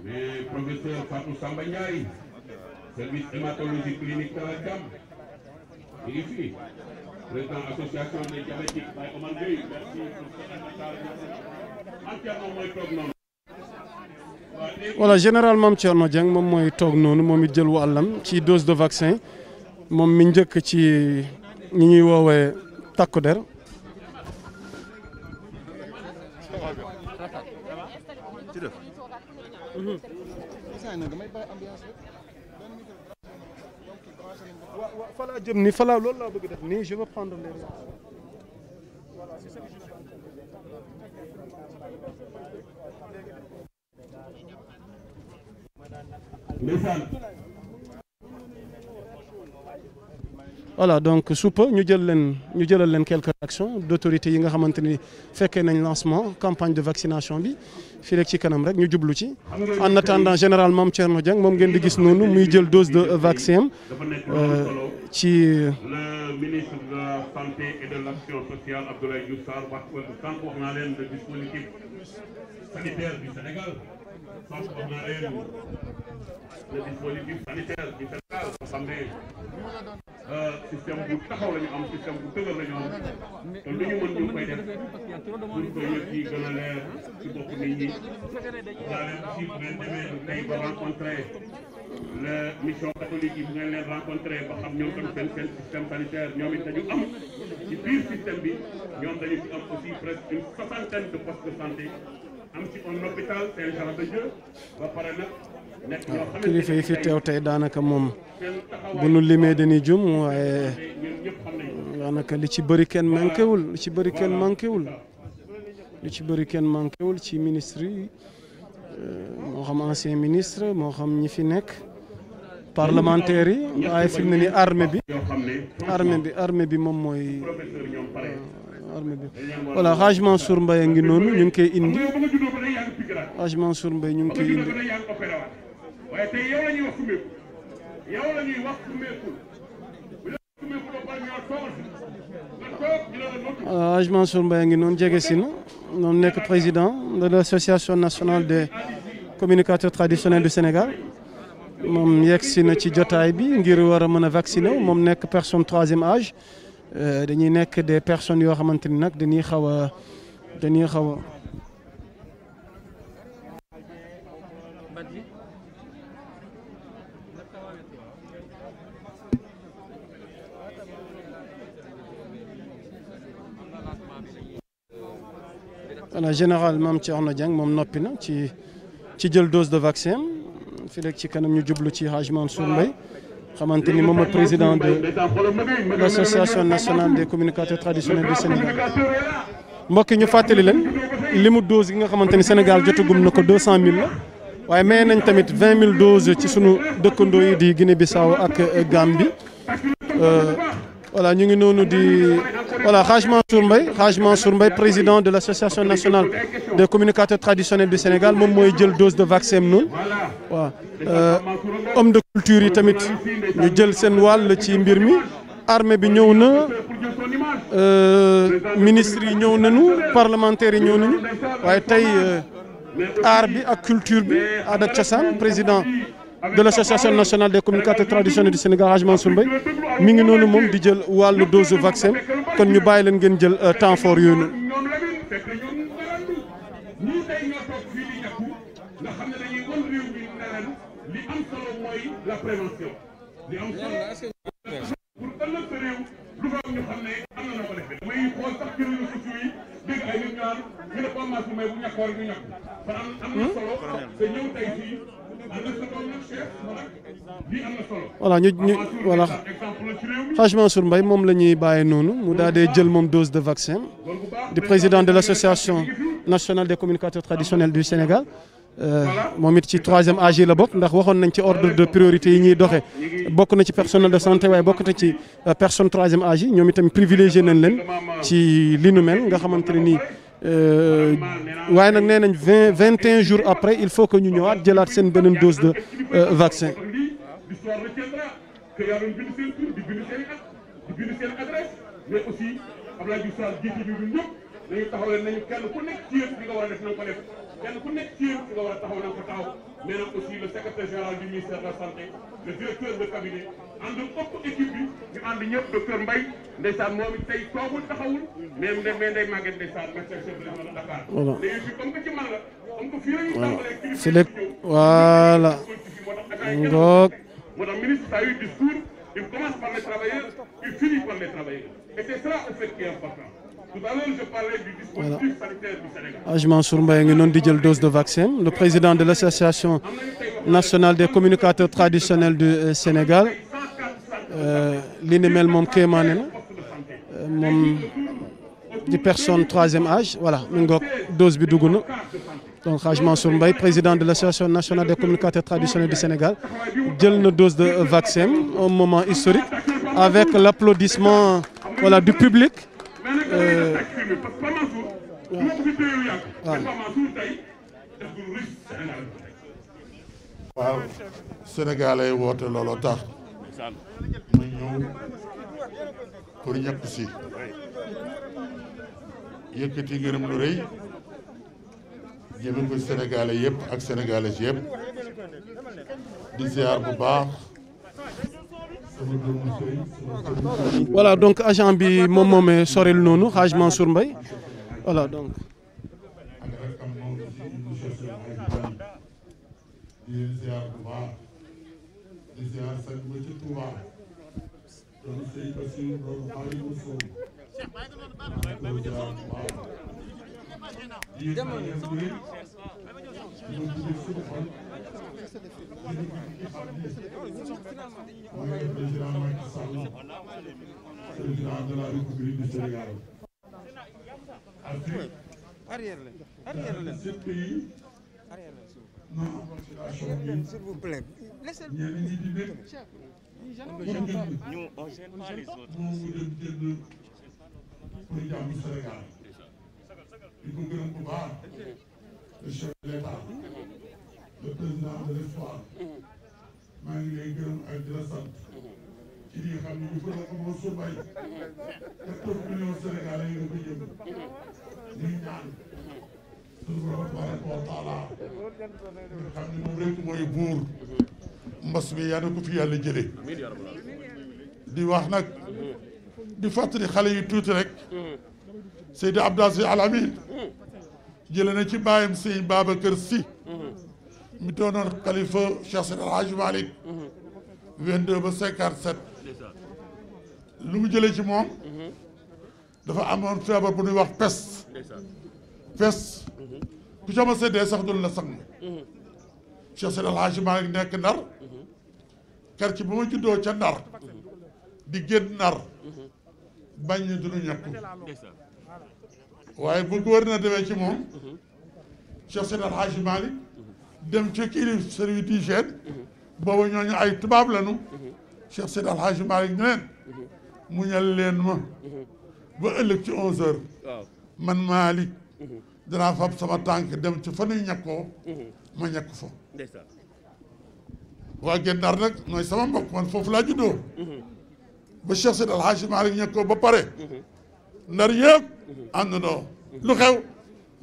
mais professeur Fatou Samba Ndiaye service hématologie clinique Kalakiam mi ngi fi président association des diabétiques Baye Omar Gueye merci entièrement mooy toog noonu. voilà général Mame Thierno Dieng moom mooy toog noonu moom it jël wàllam ci dose de vaccin moom mi njëkk ci ñi ñuy woowee takku der. fa laa jëm ni fa laa loolu laa bëgg def nii je vais prendre les voilà c'est ça que je suis voilà donc supa ñu jëlal leen quelques réactions d'autorités yi nga xamante ni fekkee nañ lancement campagne de vaccination bi fii rek ci kanam rek ñu jublu ci en attendant général Mame Thierno Dieng moom ngeen di gis noonu muy jël dose de vaccin ci le ministre de la santé et de l'action sociale Abdoulaye Diouf Sarr wax naa leen le dispositif sanitaire du Sénégal wax naa leen le dispositif sanitaire du Sénégal nga xam ne système bu taxaw la ñu am système bu dëgër la ñu am te lu ñu mën ñu koy def pour que yëpp yi gën a leer ci bopp nit ñi daa leen aussi bu ngeen demee tey ba rencontré la mission catholique yi bu ngeen leen rencontré ba xam ñoom tam seen système sanitaire ñoom it dañu am ci biir système bi ñoom dañu ci am aussi presque une 60aine de postes de santé am ci un hôpital Saint-Jean-de-Dieu ba pare nag nekk ñoo xam ne kilifa yi fi teew tey daanaka moom bu nu limee dañuy jum waaye daanaka li ci bëri kenn manquéwul li ci bëri kenn manquéwul li ci bëri kenn manquéwul ci ministre yi moo xam ancien ministre moo xam ñi fi nekk parlementaires yi waaye fi mu ne ni armée bi moom mooy armée bi voilà Hadj Mansour Mbaye a ngi noonu ñu ngi koy indi Hadj Mansour Mbaye ñu ngi koy indi waaye tey yow la ñuy wax kumeeku yow la ñuy wax kumeeku bu la kumeeku ba pare ñoo toogal nga toog ñu la Hadj Mansour Mbaye a ngi noonu jege si na noonu nekk président de l'association nationale des communicateurs traditionnels du Sénégal moom yegg si na ci jotaay bi ngir war a mën a vacciner moom nekk personne 3e âge dañuy nekk des personnes yoo xamante ni nag dañuy xaw a voilà général Mame Thierno Dieng moom noppi na ci jël dose de vaccin fii rek ci kanam ñu jublu ci Hadj Mansour Mbaye xamante ni moom mooy président de l'association nationale des communicateurs traditionnels du Sénégal. mbokk yi ñu fàttali leen limu dose yi nga xamante ni Sénégal jotagum na ko 200000 la waaye may nañ tamit 20000 doses ci sunu dëkkandoo yi di Guinée-Bissau ak Gambie. voilà ñu ngi noonu di voilà Hadj Mansour Mbaye président de l'association nationale des communicateurs traditionnels du Sénégal moom mooy jël dose de vaccin noonu waaw homme de culture yi tamit ñu jël seen wàll ci mbir mi armée bi ñëw na ministres yi ñëw nañu parlementaires yi ñëw nañu waaye tey art bi ak culture bi aada ak cosaan président de l'association nationale des communicateurs traditionnels du Sénégal Hadj Mansour Mbaye mi ngi noonu moom di jël wàllu dose de vaccin kon ñu bàyyi leen ngeen jël temps fort yooyu noonu. voilà voilà Hadj Mansour Mbaye moom la ñuy bàyyi noonu mu daal di jël moom dose de vaccin du président de l'association nationale des communicateurs traditionnels du Sénégal moom it ci 3e âge yi la bokk ndax waxoon nañ ci ordre de priorité yi ñuy doxee bokk na ci personnel de santé waaye bokk na ci personne 3e âge yi ñoom itam privilégié nañ leen ci li nu mel nga xamante ne nii waaye nag nee nañ 21 jours après il faut que ñu ñëwaat jëlaat seen beneen dose de vaccin. que yaa doon bind seen tur di bind seen at di bind seen adresse mais aussi Abdoulaye Diouf Sarr jiite bi ñun ñëpp dañu taxaw leen nañu kenn ku nekk ci yéen li nga war a def na nga ko def kenn ku nekk ci yéen li nga war a taxaw na nga ko taxaw mais nag aussi le secrétaire général du ministère de la santé le directeur de cabinet ànd ëpp équipe bi ñu ànd ñëpp docteur Mbaye ndeysaan moom it tey toogul taxawul mais Ndeye Maguette ndeysaan médecin chef de région de Dakar léegi fi comme que ci man la comme que fii la ñu tàmbalee fii lépp voilà ngoog moo tax ministre a eu discours il commence par les travailleurs il finit par les travailleurs et c'est cela en fait qui est important tout à l'heure je parlais du dispositif sanitaire du Sénégal. Hadj Mansour Mbaye ngi noonu di jël dose de vaccin le président de l'association nationale des communicateurs traditionnels du Sénégal li ni mel moom kéemaane na moom di personne 3e âge voilà mi ngoog dose bi dugg na. donc Hadj Mansour Mbaye président de l'association nationale des communicateurs traditionnels du Sénégal jël na dose de vaccin un moment historique avec l'applaudissement voilà du public. waaw Sénégalais woote looloo tax mu ñëw pour ñëpp si yëkkati ngërëm lu rëy jëme ko Sénégalais yëpp ak Sénégalais yëpp di ziar bu baax. voilà donc agent bi moom moomee soril noonu Hadj Mansour Mbaye voilà donc. di ziar bu baax di ziar seen ba ci Touba doon sëy Bassirou doon Xaadimu Rasuul di ziar bu baax di yëngal leen bu rëy di ko jugee suñu xol di ko ci xam ni mooy le président Macky Sall président de la République du Sénégal Afrique dans 7 pays non population bi s'il vous plaît ñenn ñi di nekk ñu on gêne pas les autres. moom mu dem jënd pour jàmm Sénégal di ko gërëm bu baax le chef de l'État le président de l'espoir maa ngi lay gërëm ak di la sant ci li nga xam ne ñu ko doon amoon su bay 14 millions Sénégalais yi nga ko jëm ñuy ñaan suñu borom tabaraka wa taala nga xam ne moom rek mooy buur mbas mi yaa na ko fi yàlla jëlee di wax nag di fàttali xale yu tuuti rek Seydi Abdou Aziz Al Amine jëlee na ci bàyyam Sëñ Babacar Sy mi doonoon xalifa Cheikh Seydi El Hadji Malick 22 ba 57 lu mu jëlee ci moom dafa amoon feebar bu ñuy wax peste ku ca ma seddee sax dul la sang Cheikh Seydi El Hadji Malick nekk Ndar quartier bu ma juddoo ca Ndar di génn Ndar bañ ñu duñu ñàkku waaye bu gouverneur demee ci moom Cheikh Seydi El Hadji Malick dem ci kii service d'hygiène boobu ñooñu ay tubaab lañu Cheikh Seydi El Hadji Malick ñu leen muñal leen ma ba ëllëg ci 11h man Malick danaa fab sama tànk dem ci fa nuy ñàkkoo ma ñàkk fa waa Guet Ndar nag mooy sama mbokk man foofu laa juddoo ba Cheikh Seydi El Hadji Malick ñàkkoo ba pare Ndar yëpp àndandoo lu xew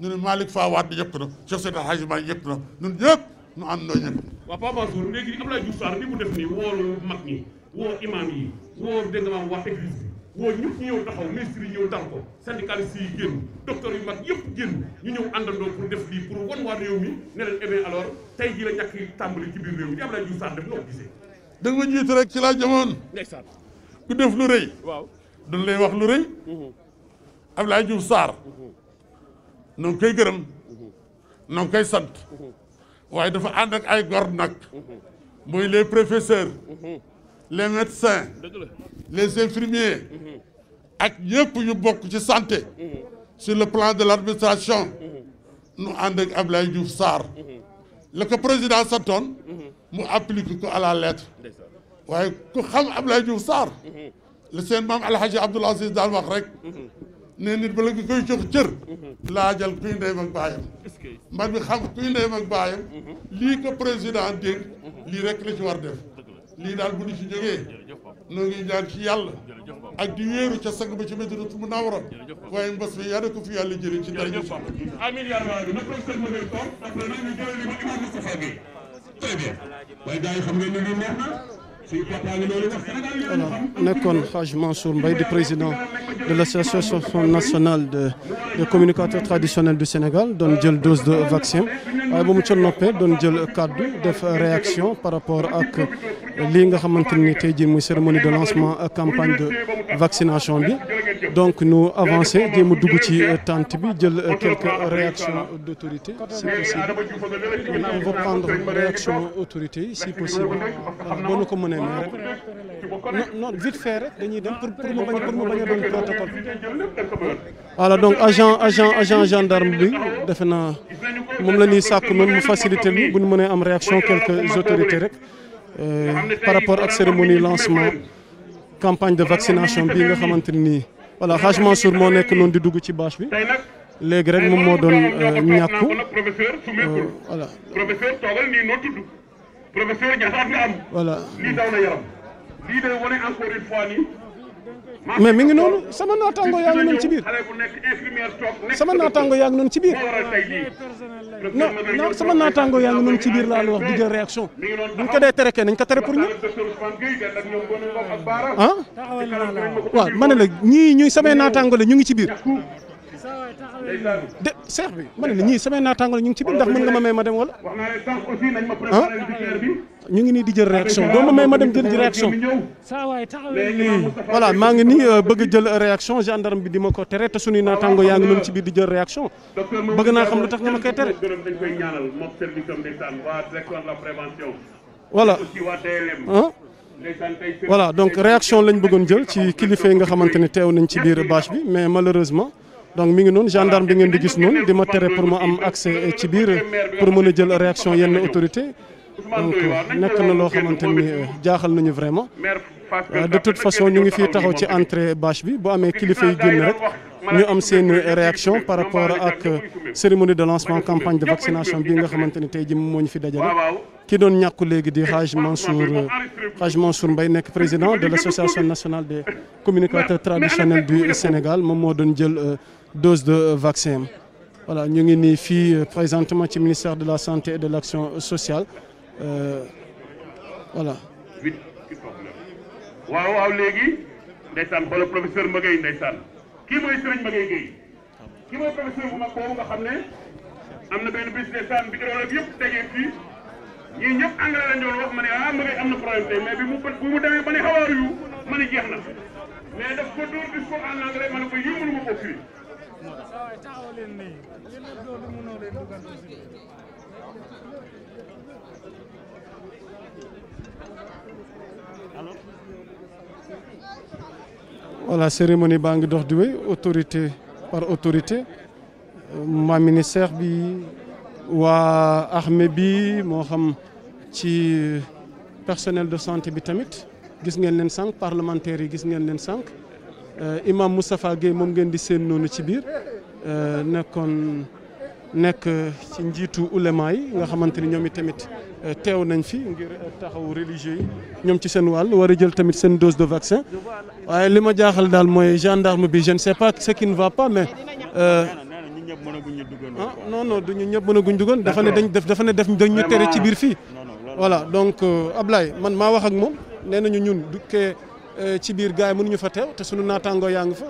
ñu ne Malick Fawad ñëpp na Cheikh Seydi El Hadji Malick ñëpp na ñun ñëpp ñu àndandoo ñëpp. waaw Papa Mansour léegi Abdoulaye Diouf Sarr li mu def nii woo mag ñi woo imam yi woo dégg nga maam waa église bi woo ñëpp ñu ñëw taxaw ministre yi ñëw dal ko syndicaliste yi génn docteur yu mag yëpp génn ñu ñëw àndandoo pour def lii pour wan waa réew mi ne leen eh bien alors tey jii la ñàkk tàmbali ci biir réew mi di Abdoulaye Diouf Sarr def noo ko gisee. da nga ma jiitu rek ci laa jamoon. ndeysaan. ku def lu rëy. waaw duñ lay wax lu rëy. Abdoulaye Diouf Sarr. noo ngi koy gërëm. noo ngi koy sant. waaye dafa ànd ak ay gor nag. muy les professeurs. les médecins. les infirmiers. ak ñëpp ñu bokk ci santé. sur le plan de l'administration. nu ànd ak Abdoulaye Diouf Sarr. la ko président santoon. mu applique ko à la lettre. waaye ku xam Abdoulaye Diouf Sarr. la seen maam Alhaji Abdoul Aziz daal wax rek. ne nit bala nga koy jox cër. laajal kuy ndeyam ak baayam. man mi xam kuy ndeyam ak baayam. lii ko président dégg. lii rek la ci war def. lii daal bu ñu ci jógee. noo ngi ñaan ci yàlla. ak di wéeru ca sang ba ci Madinatul Munawwara. waaye mbas mi yàlla ko fi yàlla jëlee ci dara. amiin yaa rabbal na professeur Modou Sow après nag ñu jëlee li ma imam Moustapha Gueye. très bien. waaye gars yi xam ngeen ne lii neex na. Voilà nekkoon Hadj Mansour Mbaye di président de l'association nationale des communicateurs traditionnels du Sénégal doon jël dose de vaccin waaye ba mu ca noppee doon jël kaddu def réaction par rapport ak lii nga xamante ni tey jii muy cérémonie de lancement campagne de vaccination bi donc nous avancer jéem a dugg ci tente bi jël quelques réactions d'autorité si possible on va prendre réaction autorité yi si possible boo nu ko mënee non vite fait rek dañuy dem pour mu bañ a doon protocole. voilà donc agent gendarme bi defe naa moom la ñuy sàkk noonu mu faciliter li bu ñu mënee am réaction quelques autorités rek par rapport ak cérémonie lancement campagne de vaccination bii nga xamante ni voilà Hadj Mansour moo nekk noonu di dugg ci bâche bi léegi rek moom moo doon ñàkku voilà. professeur toogal nii noo tudd professeur ñaata at nga am. voilà lii daw na yaram. lii day wane encore une fois nii. mais mi ngi noonu sama naataango yaa ngi noonu ci biir. xale bu nekk infirmière toog. sama naataango yaa ngi noonu ci biir. non sama naataango yaa ngi noonu ci biir laa la wax di jël réaction. bu ñu ko dee tere kay nañ ko tere pour ñu. ah. waaw ma ne la ñii ñuy samay naataango la ñu ngi ci biir. de seex bi ma ne la ñii samay naataango la ñu ngi ci biir ndax mën nga ma may ma dem wala. ah ñu ngi nii di jël réaction doo ma may ma dem jël réaction. voilà maa ngi nii bëgg jël réaction gendarme bi di ma ko tere te suñuy naataango yaa ngi noonu ci biir di jël réaction bëgg naa xam lu tax nga ma koy tere. voilà ah voilà donc réaction lañ bëggoon jël ci kilifa yi nga xamante ne teew nañ ci biir bâche bi mais malheureusement. donc mi ngi noonu gendarme bi ngeen di gis noonu di ma tere pour ma am accès ci biir pour mën a jël réaction yenn autorité donc nekk na loo xamante ni jaaxal nañu vraiment de toute façon ñu ngi fii taxaw ci entrée bâche bi bu amee kilifa yi génn rek ñu am seen réaction par rapport ak cérémonie de lancement campagne de vaccination bi nga xamante ni tey jii moo ñu fi dajale ki doon ñàkku léegi di Hadj Mansour Mbaye nekk président de l'association nationale des communicateurs traditionnels du Sénégal moom moo doon jël dose de vaccin voilà ñu ngi nii fii présentement ci ministère de la santé et de l'action sociale voilà. waaw léegi ndeysaan xoolal professeur Maguette ndeysaan kii mooy Serigne Maguette Gueye kii mooy professeur bu mag boobu nga xam ne am na benn bis ndeysaan bi urologue yëpp tegee fii ñii ñëpp anglais lañ doon wax ma ne ah Maguette am na problème tey mais bi mu demee ba ne xawaaru yu ma ne jeex na mais daf ko dóor discours en anglais ma ne ko yëngu ma ko firi. voilà cérémonie baa ngi dox di wéy autorité par autorité ma ministère bi waa armée bi moo xam ci personnel de santé bi tamit gis ngeen leen sànq parlementaires yi gis ngeen leen sànq imam Moustapha Gueye moom ngeen di seen noonu ci biir nekk ci njiitu ulema yi nga xamante ni ñoom i tamit teew nañ fi ngir taxaw religieux yi ñoom ci seen wàll war a jël tamit seen dose de vaccin waaye li ma jaaxal daal mooy gendarme bi je ne sais pas ce qui ne va pas mais non non du ñu ñëpp mënaguñ duggoon dafa ne dañ ñu tere ci biir fii voilà donc Ablaye man maa wax ak moom nee nañu ñun dukkee ci biir gars yi mënuñu fa teew te sunu naataangoo yaa ngi fa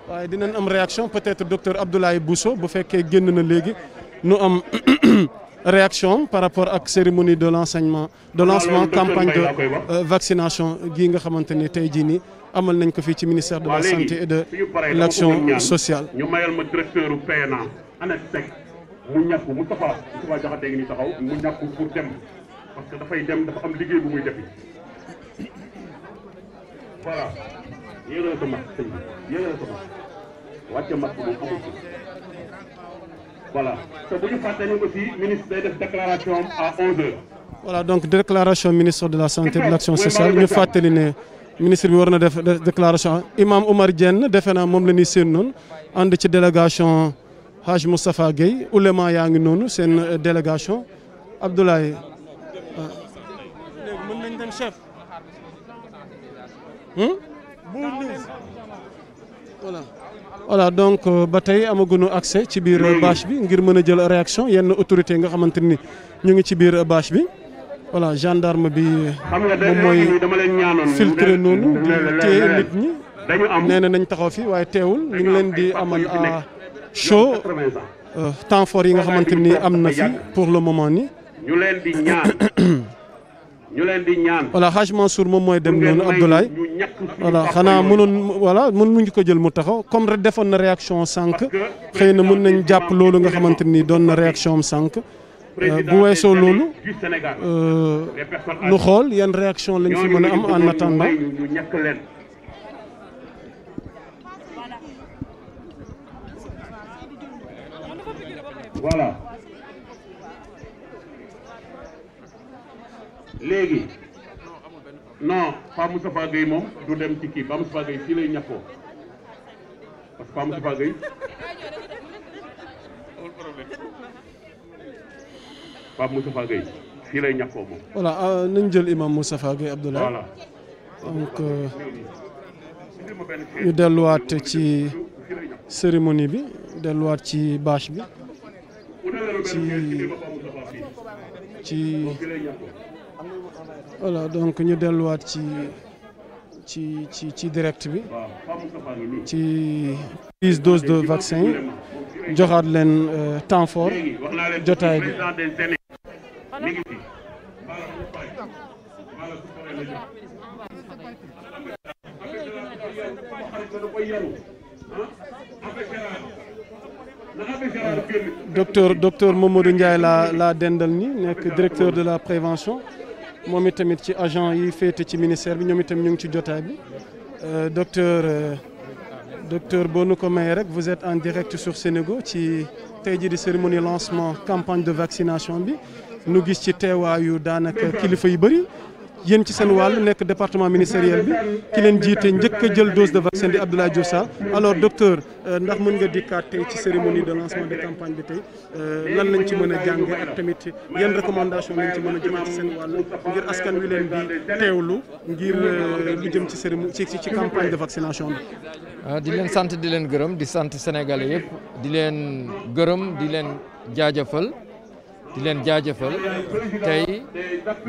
waaye dinañ am réaction peut-être docteur Abdoulaye Bousso bu fekkee génn na léegi nu am réaction par rapport ak cérémonie de lancement campagne de vaccination gii nga xamante ni tey jii nii amal nañ ko fii ci ministère de la santé et de l'action sociale. ñu mayal ma directeur u PNA ANACIM mu ñàkk Moustapha Diakhaté ngi ni taxaw mu ñàkk pour dem parce que dafay dem dafa am liggéey bu muy defi voilà yéegal ko mag sëñ bi yéegal ko mag wàcce mag moom amul ko voilà te bu ñu fàtte ni aussi ministre day def déclaration à 11h. voilà donc déclaration ministre de la santé et de l'action sociale ñu fàttali ne ministre bi war na def déclaration imam Oumar Diène defe naa moom la ñuy seen noonu ànd ci délégation Haj Moustapha Gueye ulema yaa ngi noonu seen délégation Abdoulaye léegi mën nañ dem chef voilà donc ba tey amaguñu accès ci biir bâche bi ngir mën a jël réaction yenn autorité nga xamante ni ñu ngi ci biir bâche bi voilà gendarme bi moom mooy filtré noonu di téye nit ñi nee na nañ taxaw fi waaye teewul ñu ngi leen di amal à chaud temps fort yi nga xamante ni am na fi pour le moment ni ñu leen di ñaan voilà Hadj Mansour moom mooy dem noonu Abdoulaye voilà xanaa mënuñ ko jël mu taxaw comme rek defoon na réaction sànq xëy na mën nañ jàpp loolu nga xamante ni doon na réaction am sànq bu weesoo loolu nu xool yan réaction lañ fi mën a am en attendant voilà léegi non Pape Moustapha Gueye moom du dem ci kii Pape Moustapha Gueye fii lay ñàkkoo parce que Pape Moustapha Gueye Pape Moustapha Gueye fii lay ñàkkoo moom. voilà nañ jël imam Moustapha Gueye Abdoulaye. voilà donc ñu delluwaat ci cérémonie bi delluwaat ci bâche bi ci voilà donc ñu delluwaat ci direct bi ci prise dose de vaccin yi joxaat leen temps fort jotaay bi. docteur Mamadou Ndiaye laa dendal ni nekk directeur de la prévention moom itamit ci agent yi féete ci ministère bi ñoom itam ñu ngi ci jotaay bi docteur boo nu ko mayee rek vous êtes en direct sur Sénégo ci tey jii di cérémonie lancement campagne de vaccination bi nu gis ci teewaayu daanaka kilifa yu bëri yéen ci seen wàll nekk département ministériel bi ki leen jiite njëkk a jël dose de vaccin di Abdoulaye Diouf Sarr alors docteur ndax mën nga dikkaat tey ci cérémonie de lancement de campagne bi tey lan lañ ci mën a jànge ak tamit yan recommandation lañ ci mën a jëmee ci seen wàll ngir askan wi leen di teewlu ngir lu jëm ci cérémonie ci campagne de vaccination bi. di leen sant di leen gërëm di sant sénégalais yëpp di leen gërëm di leen jaajëfal tey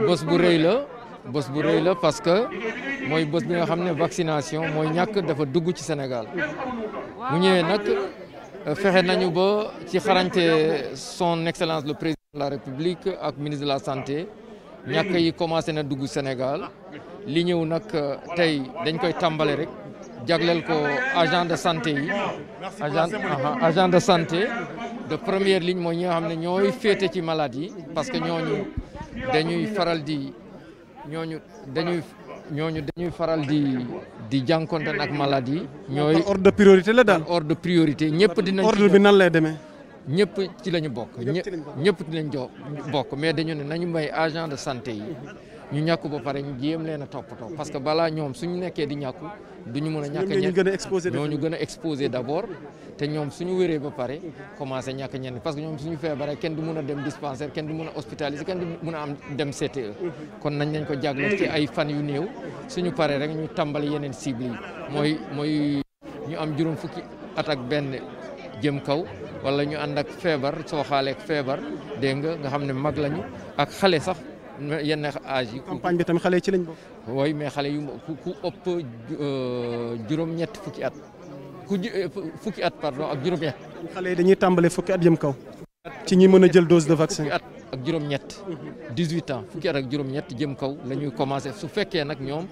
bés bu rëy la bés bu rëy la parce que mooy bés bi nga xam ne vaccination mooy ñàkk dafa dugg ci Sénégal mu ñëwee nag fexe nañu ba ci xarañte son excellence le président de la République ak ministre de la santé ñàkk yi commencé na dugg Sénégal li ñëw nag tey dañ koy tàmbale rek jagleel ko agent de santé yi agent de santé de première ligne mooy ñi nga xam ne ñooy féete ci malade yi parce que ñooñu dañuy faral di di jànkonte ak malade yi. ñooy ordre de priorité la daal. ordre de priorité ñëpp dinañ. ordre bi nan lay demee. ñëpp ci la ñu bokk. ñëpp dinañ bokk mais dañu ne nañu may agent de santé yi ñu ñàkku ba pare ñu jéem leen a toppatoo parce que balaa ñoom suñu nekkee di ñàkku duñu mën a ñàkk ñoo ñu gën a exposé d'abord te ñoom suñu wéree ba pare commencé ñàkk ñenn parce que ñoom suñu feebaree kenn du mën a dem dispensaire kenn du mën a hospitaliser kenn du mën a am dem CTE kon nañ ko jagleel ci ay fan yu néew suñu paree rek ñu tàmbali yeneen cible yi mooy ñu am juróom fukki at ak benn jëm kaw wala ñu ànd ak feebar soo xaaleek feebar dégg nga xam ne mag lañu ak xale sax yenn âge yi. campagne bi tamit xale yi ci lañ bokk. oui mais xale yu ku ëpp juróom-ñett fukki at fukki at pardon ak juróom-ñett. xale yi dañuy tàmbale fukki at jëm kaw. ci ñi mën a jël dose de vaccin. fukki at ak juróom-ñett. 18 ans fukki at ak juróom-ñett jëm kaw la ñuy commencé su fekkee nag ñoom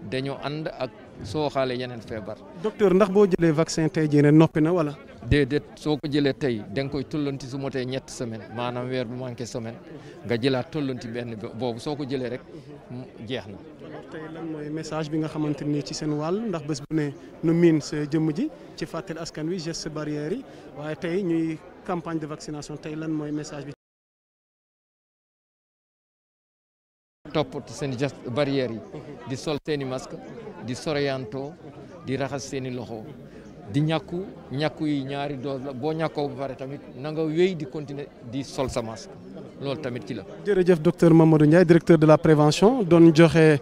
dañoo ànd ak soo xaale yeneen feebar. docteur ndax boo jëlee vaccin tey jii ne noppi na wala. déedéet soo ko jëlee tey da nga koy tollanti su motee ñetti semaine maanaam weer bu manqué semaine nga jëlaat tollanti benn boobu soo ko jëlee rek jeex na. tey lan mooy message bi nga xamante ni ci seen wàll ndax bés bu ne nu miin sa jëmm ji ci fàttali askan wi geste barrière yi waaye tey ñuy campagne de vaccination tey lan mooy message bi. topp seen geste barrière yi di sol seeni masque di sorianto di raxas seeni loxo. di ñàkku yi ñaari dose la boo ñàkkoo ba pare tamit na nga wéy di continuer di sol sa masque loolu tamit ci la. jërëjëf docteur Mamadou Ndiaye directeur de la prévention doon joxe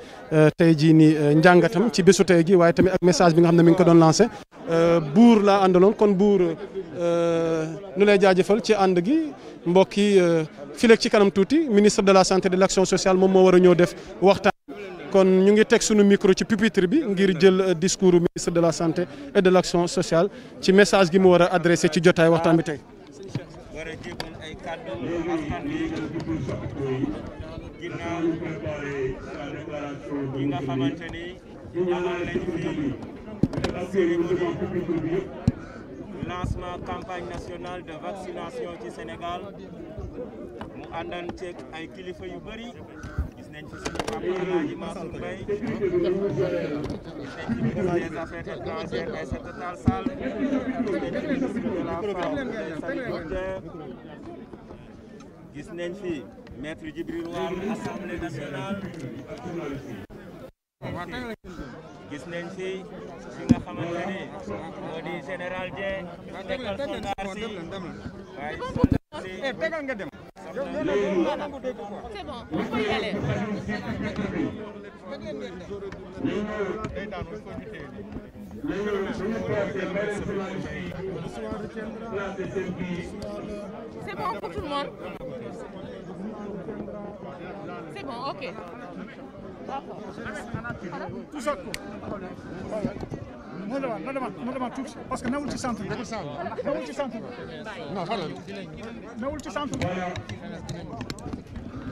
tey jii nii njàngatam ci bésu tey gi waaye tamit ak message bi nga xam ne mi ngi ko doon lancé buur laa àndaloon kon buur nu lay jaajëfal ci ànd gi mbokk yi fileeg ci kanam tuuti ministre de la santé et de l'action sociale moom moo war a ñëw def waxtaan. kon ñu ngi teg sunu micro ci pupitre bi ngir jël discours ministre de la santé et de l'action sociale ci message gi mu war a adressé ci jotaay waxtaan bi tey. war a jébal ay kàddu askan wi ginnaaw yi nga xamante ni amal nañ fi cérémonie lancement campagne nationale de vaccination ci Sénégal mu àndan ceeg ay kilifa yu bëri. gis nañ fi suñu papa Alaaji Mansour Mbaye gis nañ fi ministre des affaires étrangères Aïssata Tall Sall gis nañ fi ministre de la femme Saly Dieng gis nañ fi maître Djibril War assemblée nationale gis nañ fi ki nga xamante ni moo di général Dieng nekkal soldat si waaye soldat si c'est bon, on peut y aller. C'est bon pour tout le monde. C'est bon, ok. D'accord. Tout ça. moo demaat tuuti parce que newul ci centre bi. newul ci centre bi. non xoolal. newul ci centre bi.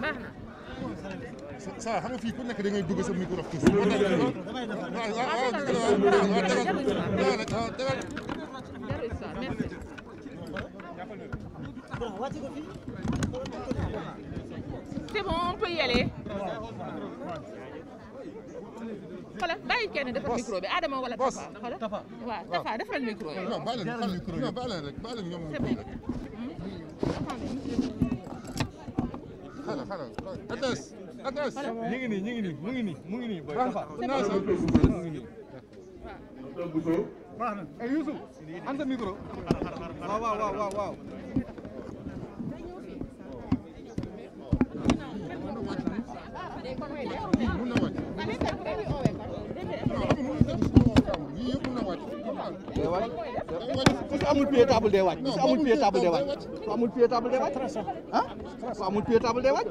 baax na. ça xam nga fii ku nekk da ngay dugg sa micro tuuti. C'est bon, on peut y aller. xoolal bàyyi kenn defal micro bi Adama wala Tafa xoolal waaw Tafa defal micro bi. non bàyyi leen micro yi bàyyi leen rek bàyyi leen ñoom micro rek. xaaral Atas ñu ngi nii mu ngi nii boy Tafa mu ngi nii. baax na ay Youssouf an sa micro. waaw. ku amul pied table day wàcc ku amul pied table day wàcc ku amul pied table day wàcc ah ku amul pied table day wàcc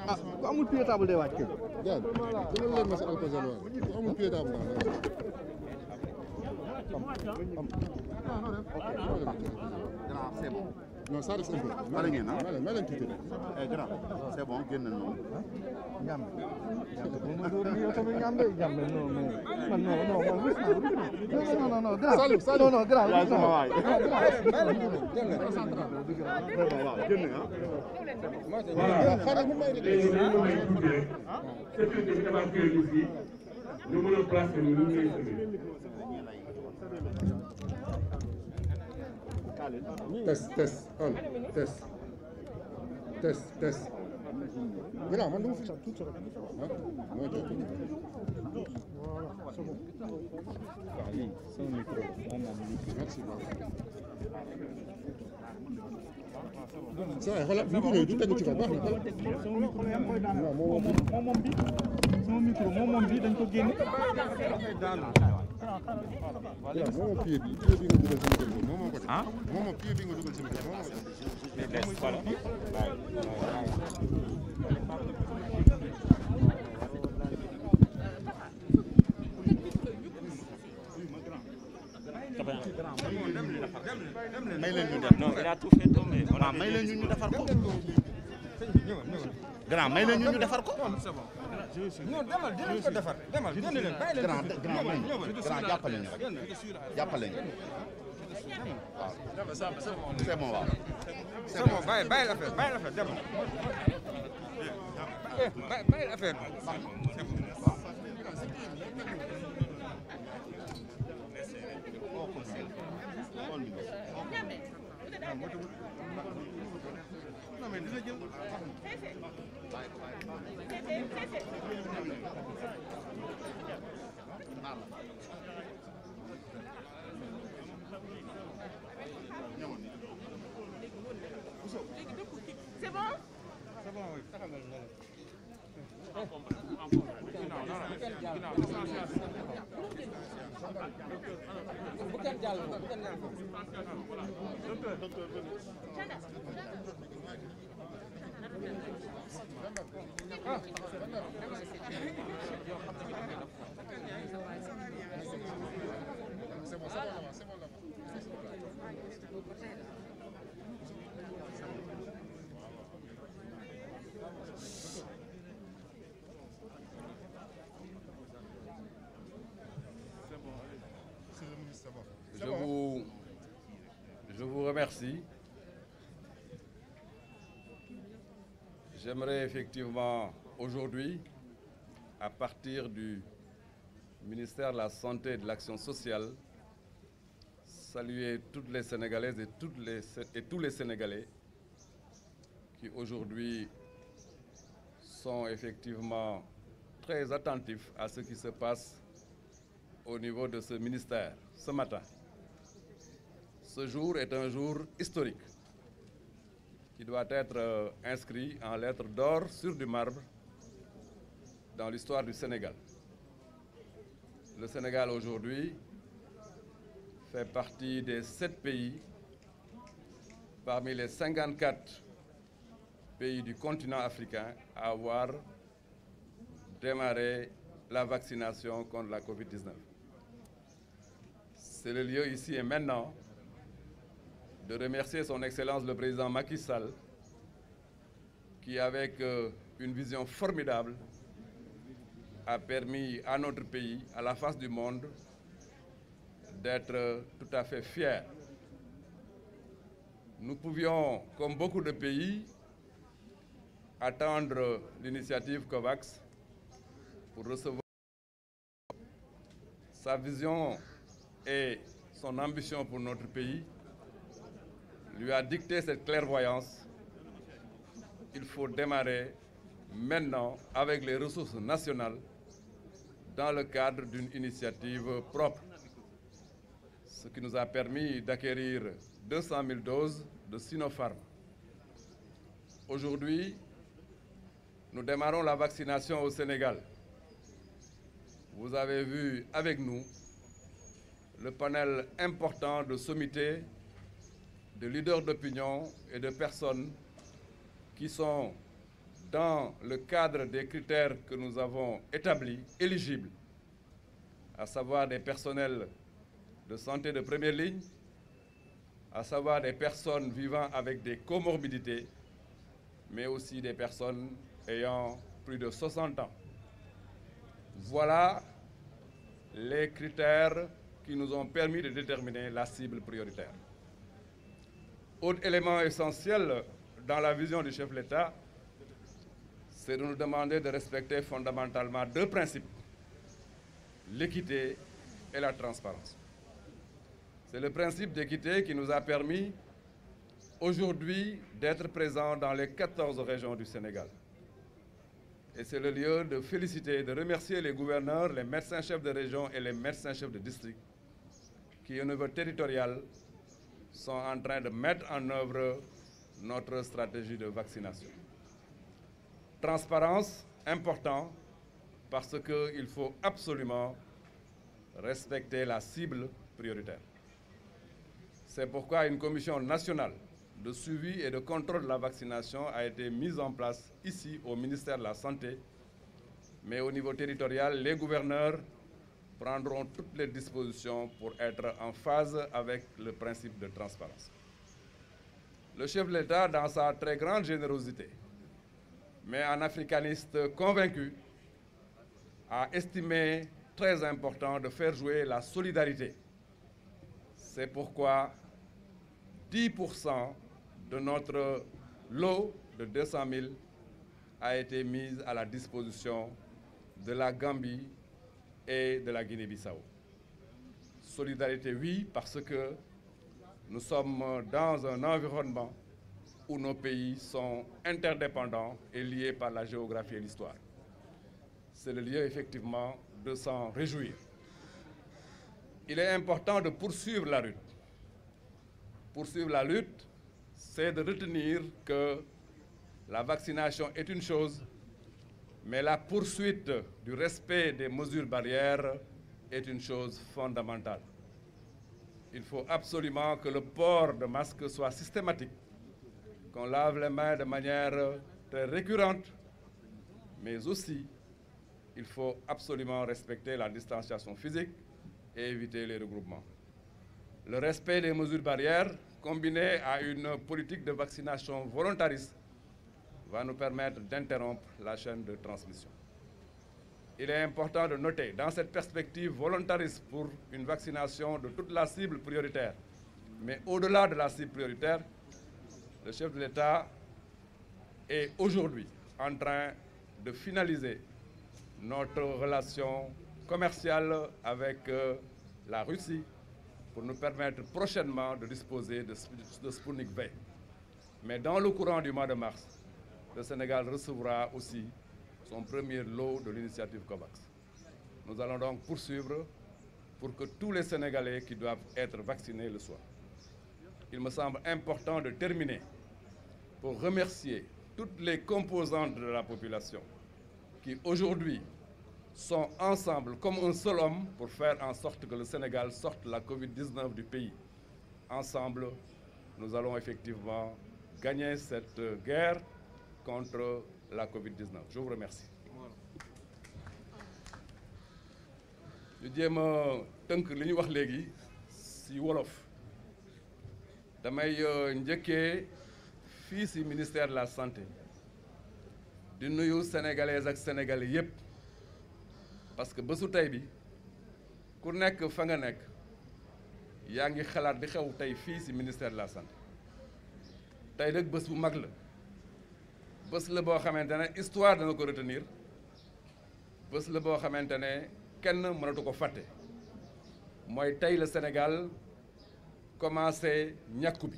ah ku amul pied table day wàcc kër. Diagne dina leen ma si alcool waaye ku amul pied table c'est bon. non ça reste un peu. Pare ngeen ah. ma leen tuuti rek. Grand c'est bon génn noonu. Ñambe. Ma door ni yow tamit ñambe ñambe non mais man non non grand. Salut non grand. Yaa sama waay. Voilà léegi dañu may tuuti rek sécurité bi évacué ñu fii ñu mën a placer ñu ngay sëgg. test grand man dama fi tuuti rek ah mooy tuuti. Merci ça xoolal micro yi du tegu ci kaw baax na xoolal. moom bi dañ ko génne. waaw moom pied bi nga dugal ci micro bi moom moo ko def. ah moom pied bi nga dugal ci micro bi moom moo ko def. May leen ñu def non il a tout fait tomber. waaw may leen ñu defar ko. Grand may leen ñu defar ko. non demal dinañ ko defar demal génn leen bàyyi leen. Grand jàppale ñu rek jàppale ñu. waaw c'est bon waaw. c'est bon bàyyi l'affaire demal. bàyyi l'affaire. C'est bon? C'est bon, oui. Je vous remercie. J'aimerais effectivement aujourd'hui, à partir du ministère de la Santé et de l'Action sociale, saluer toutes les Sénégalaises et tous les Sénégalais qui aujourd'hui sont effectivement très attentifs à ce qui se passe au niveau de ce ministère ce matin. Ce jour est un jour historique qui doit être inscrit en lettres d'or sur du marbre dans l'histoire du Sénégal. Le Sénégal aujourd'hui fait partie des 7 pays parmi les 54 pays du continent africain à avoir démarré la vaccination contre la COVID-19. C'est le lieu ici et maintenant de remercier son Excellence le Président Macky Sall qui, avec une vision formidable, a permis à notre pays, à la face du monde, d'être tout à fait fiers. Nous pouvions, comme beaucoup de pays, attendre l'initiative COVAX pour recevoir. Sa vision et son ambition pour notre pays lui a dicté cette clairvoyance. Il faut démarrer maintenant avec les ressources nationales dans le cadre d'une initiative propre, ce qui nous a permis d'acquérir 200 000 doses de Sinopharm. Aujourd'hui, nous démarrons la vaccination au Sénégal. Vous avez vu avec nous le panel important de sommités, de leaders d'opinion et de personnes qui sont dans le cadre des critères que nous avons établis, éligibles, à savoir des personnels de santé de première ligne, à savoir des personnes vivant avec des comorbidités, mais aussi des personnes ayant plus de 60 ans. Voilà les critères qui nous ont permis de déterminer la cible prioritaire. Autre élément essentiel dans la vision du chef de l'État, c'est de nous demander de respecter fondamentalement deux principes, l'équité et la transparence. C'est le principe d'équité qui nous a permis aujourd'hui d'être présents dans les 14 régions du Sénégal. Et c'est le lieu de féliciter, de remercier les gouverneurs, les médecins-chefs de région et les médecins-chefs de district qui, au niveau territorial, sont en train de mettre en œuvre notre stratégie de vaccination. Transparence, important, parce qu'il faut absolument respecter la cible prioritaire. C'est pourquoi une commission nationale de suivi et de contrôle de la vaccination a été mise en place ici au ministère de la Santé, mais au niveau territorial, les gouverneurs prendront toutes les dispositions pour être en phase avec le principe de transparence. Le chef de l'État, dans sa très grande générosité, mais un africaniste convaincu, a estimé très important de faire jouer la solidarité. C'est pourquoi 10% de notre lot de 200 000 a été mis à la disposition de la Gambie et de la Guinée-Bissau. Solidarité, oui, parce que nous sommes dans un environnement où nos pays sont interdépendants et liés par la géographie et l'histoire. C'est le lieu, effectivement, de s'en réjouir. Il est important de poursuivre la lutte. Poursuivre la lutte, c'est de retenir que la vaccination est une chose, mais la poursuite du respect des mesures barrières est une chose fondamentale. Il faut absolument que le port de masque soit systématique, qu'on lave les mains de manière très récurrente, mais aussi il faut absolument respecter la distanciation physique et éviter les regroupements. Le respect des mesures barrières, combiné à une politique de vaccination volontariste, va nous permettre d'interrompre la chaîne de transmission. Il est important de noter, dans cette perspective volontariste pour une vaccination de toute la cible prioritaire, mais au-delà de la cible prioritaire, le chef de l'État est aujourd'hui en train de finaliser notre relation commerciale avec la Russie pour nous permettre prochainement de disposer de Sputnik V. Mais dans le courant du mois de mars, le Sénégal recevra aussi son premier lot de l'initiative COVAX. Nous allons donc poursuivre pour que tous les Sénégalais qui doivent être vaccinés le soient. Il me semble important de terminer pour remercier toutes les composantes de la population qui aujourd'hui sont ensemble comme un seul homme pour faire en sorte que le Sénégal sorte la Covid-19 du pays. Ensemble, nous allons effectivement gagner cette guerre contre la Covid-19. Je vous remercie. ñu jéem a tënk li ñu wax léegi ci wolof damay njëkkee fii ci ministère de la santé di nuyu sénégalaises ak sénégalais yépp parce que bésu tey bi ku nekk fa nga nekk yaa ngi xalaat di xew tey fii ci ministère de la santé tey nag bés bu mag la bés la boo xamante ne histoire dana ko retenir bés la boo xamante ne kenn mënatu ko fàtte mooy tey le Sénégal commencé ñàkku bi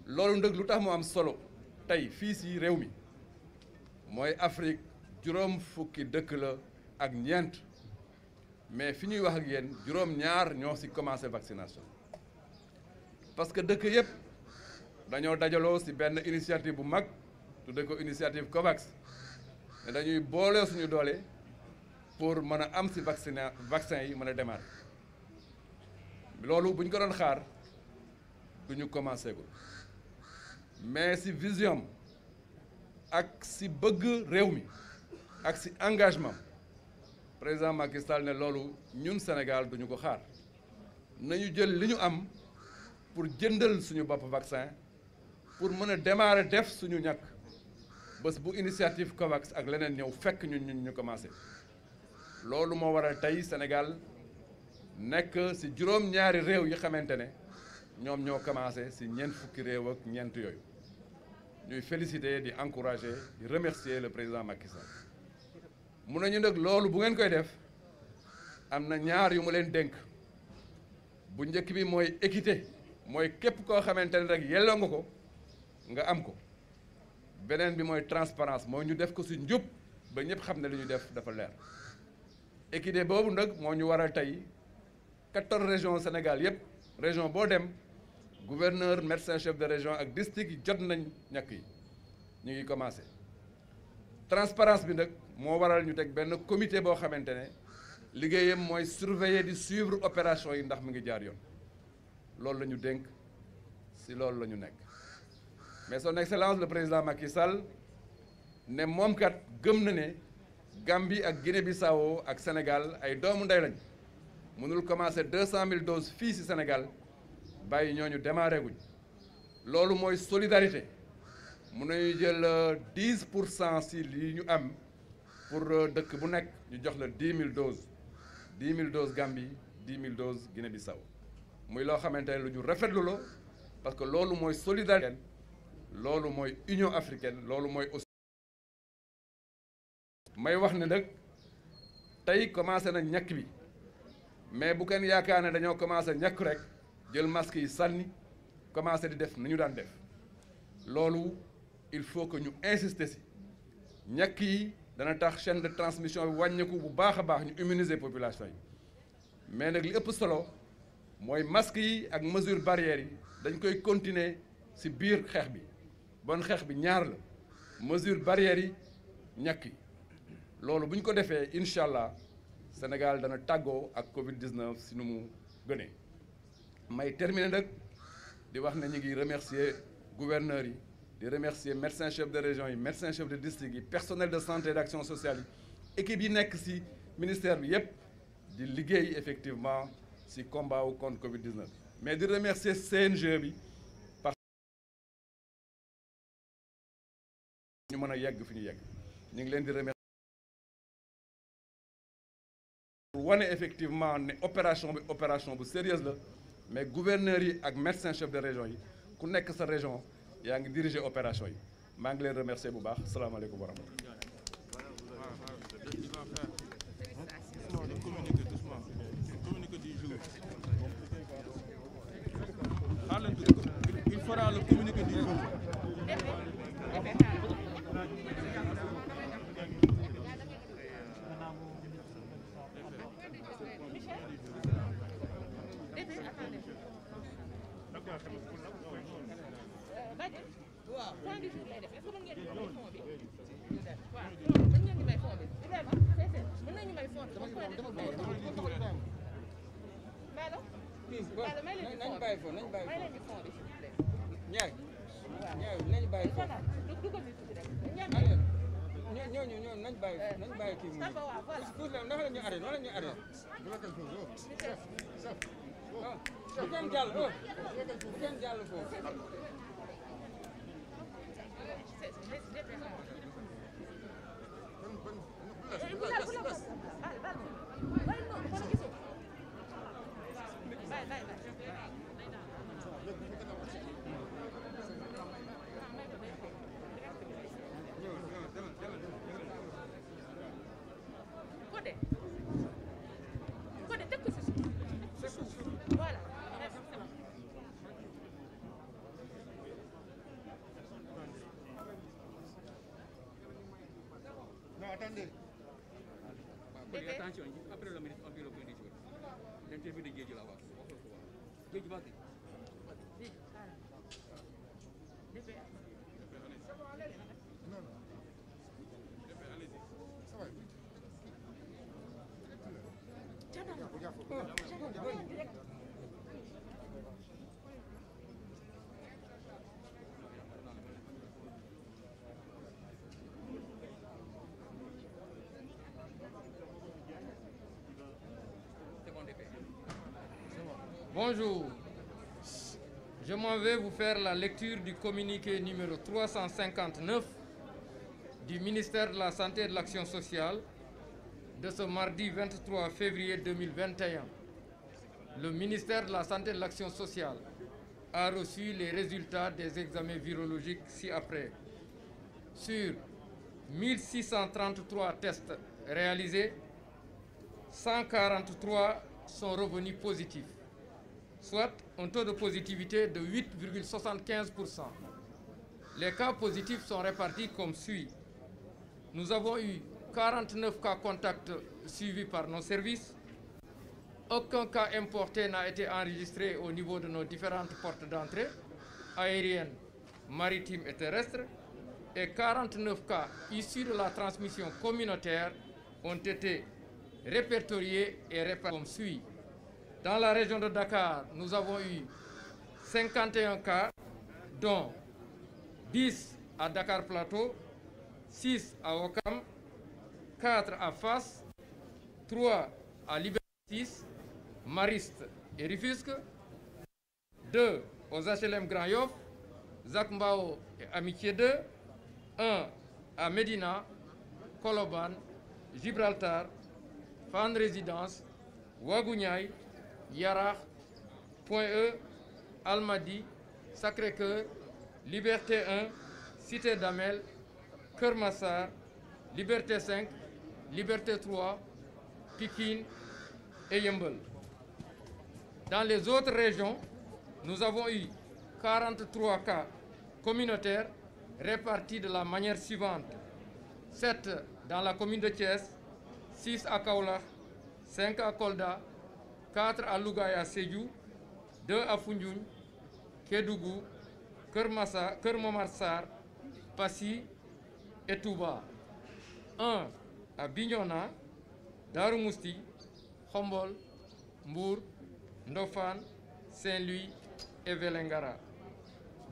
loolu ndëg lu tax mu am solo tey fii ci réew mi mooy Afrique juróom fukki dëkk la ak ñeent mais fi ñuy wax ak yéen juróom ñaar ñoo ci commencé vaccination parce que dëkk yépp dañoo dajaloo ci benn initiative bu mag tudde ko initiative COVAX ne dañuy boole suñu doole pour mën a am ci vaccin yi mën a démarrer loolu bu ñu ko doon xaar du ñu commencé gul mais ci vision ak si bëgg réew mi ak si engagement président Macky Sall ne loolu ñun Sénégal duñu ko xaar nañu jël li ñu am pour jëndal suñu bopp vaccin pour mën a démarrer def suñu ñàkk bés bu initiative COVAX ak leneen ñëw fekk ñun ñu commencé loolu moo waral tey Sénégal nekk si juróom-ñaari réew yi xamante ne ñoom ñoo commencé si ñeent fukki réew ak ñeent yooyu ñuy féliciter di encourager di remercier le président Macky Sall mun nañu nag loolu bu ngeen koy def am na ñaar yu mu leen dénk bu njëkk bi mooy équité mooy képp koo xamante ne rek yelloo nga ko nga am ko beneen bi mooy transparence mooy ñu def ko si njub ba ñëpp xam ne li ñu def dafa leer équité boobu nag moo ñu waral tey 14 régions Sénégal yëpp région boo dem gouverneur médecin chef de région ak district yi jot nañ ñàkk yi ñu ngi commencé transparence bi nag moo waral ñu teg benn comité boo xamante ne liggéeyam mooy surveiller di suivre opération yi ndax mu ngi jaar yoon loolu la ñu dénk si loolu la ñu nekk mais son excellence le président Macky Sall ne moom kat gëm na ne Gambie ak Guinée-Bissau ak Sénégal ay doomu ndey lañ mënul commencer 200 000 doses fii si Sénégal bàyyi ñooñu démarré guñ loolu mooy solidarité mun nañu jël 10% si lii ñu am pour dëkk bu nekk ñu jox la 10 000 doses 10 000 doses Gambie 10 000 doses Guinée-Bissau muy loo xamante ne lu ñu rafetlu la parce que loolu mooy solidarité loolu mooy Union africaine loolu mooy aussi may wax ne nag tey commencé na ñàkk bi mais bu kenn yaakaar ne dañoo commencé ñàkk rek jël masque yi sànni commencé di def ni ñu daan def loolu il faut que ñu insister si ñàkk yi dana tax chaîne de transmission bi wàññeeku bu baax a baax ñu immuniser population yi mais nag li ëpp solo mooy masque yi ak mesure barrières yi dañ koy continuer si biir xeex bi bon xeex bi ñaar la mesure barrières yi ñàkk yi loolu bu ñu ko defee incha allah Sénégal dana tàggoo ak Covid-19 si nu mu gënee may terminer nag di wax ne ñu ngi remercier gouverneurs yi di remercier médecin chef de région yi médecin chef de district yi personnel de santé et d'action sociale yi équipe yi nekk si ministère bi yëpp di liggéey effectivement si combat wu contre Covid-19 mais di remercier CNG bi parce que ñu mën a yegg fi ñu yegg ñu ngi leen di remercier pour wane effectivement ne opération bu sérieuse la mais gouverneurs yi ak médecin chef de région yi ku nekk sa région yaa ngi diriger opération yi maa ngi leen remercier bu baax salaamaaleykum wa rahmatulah. Il fera le communiqué du jour. nañ bàyyi foofu nañ bàyyi foofu ñaar nañ bàyyi foofu ñooñu nañ bàyyi kii mu tuuti la naka la ñu arrêté wala ñu arrêté bu kenn jàll bu kenn jàll foofu Attendez. Attention, après le ministre, on fait le point du jour. L'interview de Diédhiou là-bas. Diédhiou, vas-y. Bonjour. Je m'en vais vous faire la lecture du communiqué numéro 359 du ministère de la Santé et de l'Action sociale de ce mardi 23 février 2021. Le ministère de la Santé et de l'Action sociale a reçu les résultats des examens virologiques ci-après. Sur 1633 tests réalisés, 143 sont revenus positifs, soit un taux de positivité de 8,75%. Les cas positifs sont répartis comme suit. Nous avons eu 49 cas contacts suivis par nos services. Aucun cas importé n'a été enregistré au niveau de nos différentes portes d'entrée, aériennes, maritimes et terrestres, et 49 cas issus de la transmission communautaire ont été répertoriés et répartis comme suit. Dans la région de Dakar, nous avons eu 51 cas, dont 10 à Dakar Plateau, 6 à Ouakam, 4 à Fass, 3 à Liberté 6, Mariste et Rufisque, 2 aux HLM Grand Yoff, Zac Mbao et Amitié 2, 1 à Médina, Colobane, Gibraltar, Fann Résidence, Ouagouñaay, Yarakh, Point E, Almadies, Sacré-Cœur, Liberté 1, Cité d'Amel, Keur Massar, Liberté 5, Liberté 3, Pikine et Yeumbeul. Dans les autres régions, nous avons eu 43 cas communautaires répartis de la manière suivante. 7 dans la commune de Thiès, 6 à Kaolack, 5 à Kolda, 4 à Louga et à Sédhiou, 2 à Foundiougne, Kédougou, Keur Momar Sarr, Passy et Touba, 1 à Bignona, Darou Mousti, Khombol, Mbour, Ndofane, Saint-Louis et Vélingara.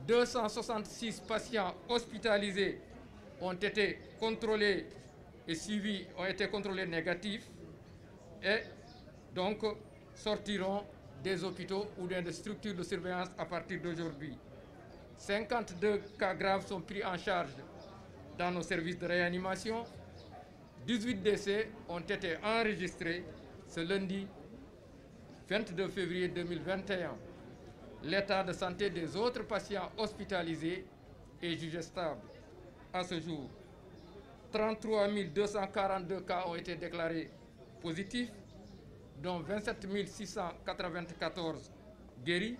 266 patients hospitalisés ont été contrôlés et suivis, ont été contrôlés négatifs et donc sortiront des hôpitaux ou des structures de surveillance à partir d'aujourd'hui. 52 cas graves sont pris en charge dans nos services de réanimation. 18 décès ont été enregistrés ce lundi 22 février 2021. L'état de santé des autres patients hospitalisés est jugé stable. À ce jour, 33 242 cas ont été déclarés positifs, dont 27 694 guéris,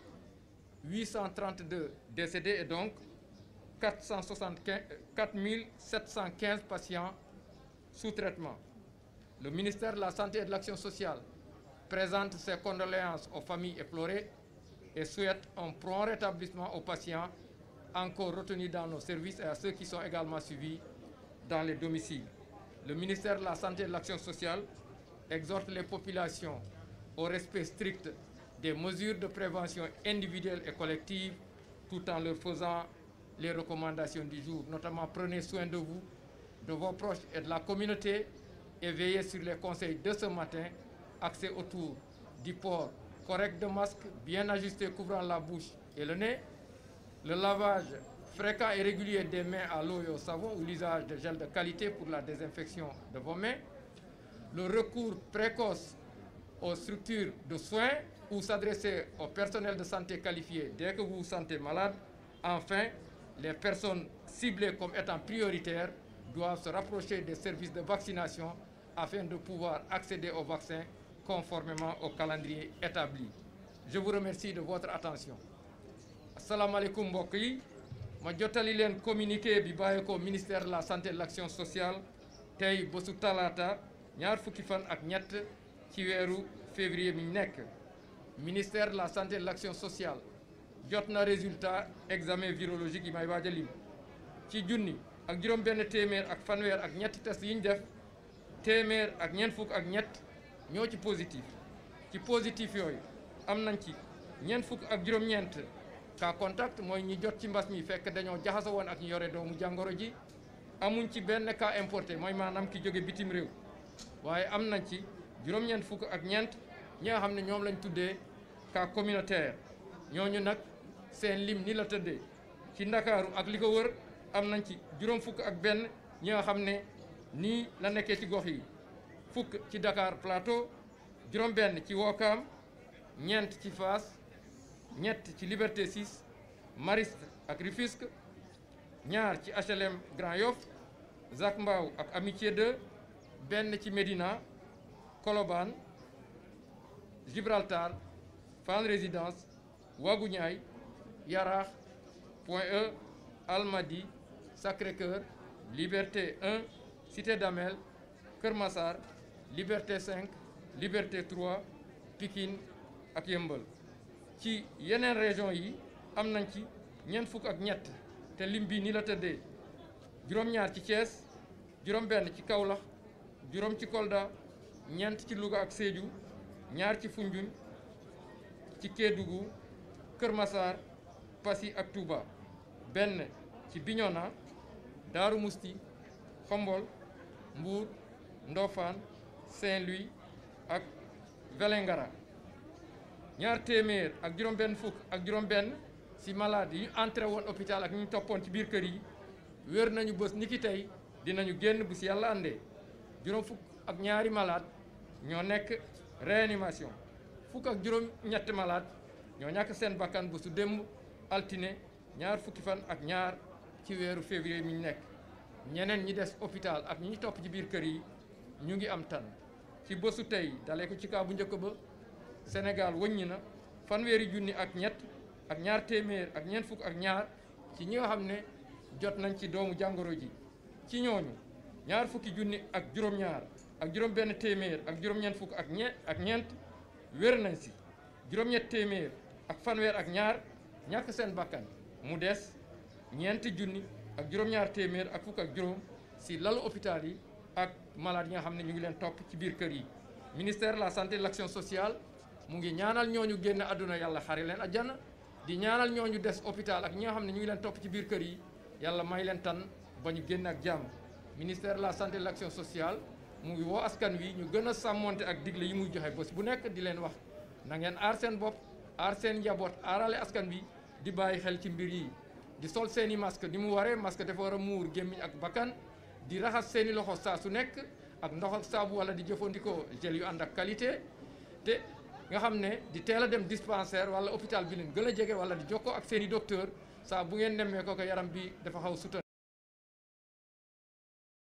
832 décédés et donc 4 715 patients sous traitement. Le ministère de la Santé et de l'Action sociale présente ses condoléances aux familles éplorées et souhaite un prompt rétablissement aux patients encore retenus dans nos services et à ceux qui sont également suivis dans les domiciles. Le ministère de la Santé et de l'Action sociale exhorte les populations au respect strict des mesures de prévention individuelle et collective tout en leur faisant les recommandations du jour. Notamment, prenez soin de vous, de vos proches et de la communauté et veillez sur les conseils de ce matin, axés autour du port correct de masques, bien ajustés couvrant la bouche et le nez, le lavage fréquent et régulier des mains à l'eau et au savon ou l'usage de gel de qualité pour la désinfection de vos mains, le recours précoce aux structures de soins ou s'adresser au personnel de santé qualifié dès que vous vous sentez malade. Enfin, les personnes ciblées comme étant prioritaires doivent se rapprocher des services de vaccination afin de pouvoir accéder au vaccin conformément au calendrier établi. Je vous remercie de votre attention. Assalamu alaikum mbokk yi, ma jottali leen communiqué bi bàyyeekoo ministère de la santé et de l'action sociale tey bésu talaata ñaar fukki fan ak ñett ci weeru février mi nekk. Ministère de la santé et de l'action sociale jot na résultat examen virologique yi may waaj a lim ci junni ak juróom benn téeméer ak fanweer ak ñetti test yi ñu def téeméer ak ñeent fukk ak ñett ñoo ci positif yooyu am nañ ci ñeent fukk ak juróom-ñeent cas contact mooy ñi jot ci mbas mi fekk dañoo jaxasoo woon ak ñu yore doomu jàngoro ji. Amuñ ci benn cas importé mooy maanaam ki jóge bitim réew waaye am nañ ci juróom-ñeent fukk ak ñeent ñi nga xam ne ñoom lañ tuddee cas communautaire ñooñu nag seen lim ni la tëddee ci Ndakaaru ak li ko wër am nañ ci juróom fukk ak benn ñi nga xam ne nii la nekkee ci gox yi fukk ci Dakar Plateau juróom benn ci Ouakam ñeent ci Fass ñett ci Liberté 6 Mariste ak Rufisque ñaar ci HLM Grand Yoff Zac Mbao ak Amitié 2 benn ci Médina Colobane Gibraltar Fann Résidence Ouagouñaay Yaraax Point E Almadies Sacré-Cœur Liberté 1 Cité d'Amel Keur Massar Liberté 5 Liberté 3 Pikine ak Yeumbeul ci yeneen région yi am nañ ci ñeent fukk ak ñett te lim bi ni la tëddee juróom-ñaar ci Thiès juróom-benn ci Kaolack juróom ci Kolda ñeent ci Louga ak Sédhiou ñaar ci Foundiougne ci Kédougou Kër Massar Passy ak Touba benn ci Bignona Darou Mousti Khombol Mbour Ndofane Saint-Louis ak Vélingara ñaar téeméer ak juróom-benn fukk ak juróom-benn si malade yi ñu entré woon hôpital ak ñu toppoon ci biir kër yi wér nañu bés ni ki tey dinañu génn bu si yàlla àndee juróom fukk ak ñaari malade ñoo nekk réanimation fukk ak juróom-ñetti malade ñoo ñàkk seen bakkan bu su démb altine ñaar fukki fan ak ñaar ci weeru février mi ñu nekk ñeneen ñi des hôpital ak ñi topp ci biir kër yi ñu ngi am tan ci bésu tey dalee ko ci kaa bu njëkk ba Sénégal wëññi na fanweeri junni ak ñett ak ñaar téeméer ak ñeent fukk ak ñaar ci ñi nga xam ne jot nañ ci doomu jàngoro ji ci ñooñu ñaar fukki junni ak juróom-ñaar ak juróom-benn téeméer ak juróom-ñeent fukk ak ñeent wér nañ si juróom-ñett téeméer ak fanweer ak ñaar ñàkk seen bakkan mu des ñeenti junni ak juróom-ñaar téeméer ak fukk ak juróom si lalu hôpital yi ak malade yi nga xam ne ñu ngi leen topp ci biir kër yi. ministère de la santé et de l'action sociale mu ngi ñaanal ñooñu génn àdduna yàlla xari leen àjjana di ñaanal ñooñu des hôpital ak ñi nga xam ne ñu ngi leen topp ci biir kër yi yàlla may leen tan ba ñu génn ak jàmm. ministère de la santé et de l'action sociale mu ngi woo askan wi ñu gën a sàmmonte ak digle yi muy joxe bés bu nekk di leen wax na ngeen aar seen bopp aar seen njaboot aarale askan bi di bàyyi xel ci mbir yi di sol seeni masque ni mu waree masque dafa war a muur gémmiñ ak bakkan di raxas seeni loxo saa su nekk ak ndox ak saabu wala di jëfandikoo gel yu ànd ak qualité te nga xam ne di teel a dem dispensaire wala hôpital bi leen gën a jege wala di jokkoo ak seeni docteur saa bu ngeen nemmee ko yaram bi dafa xaw suta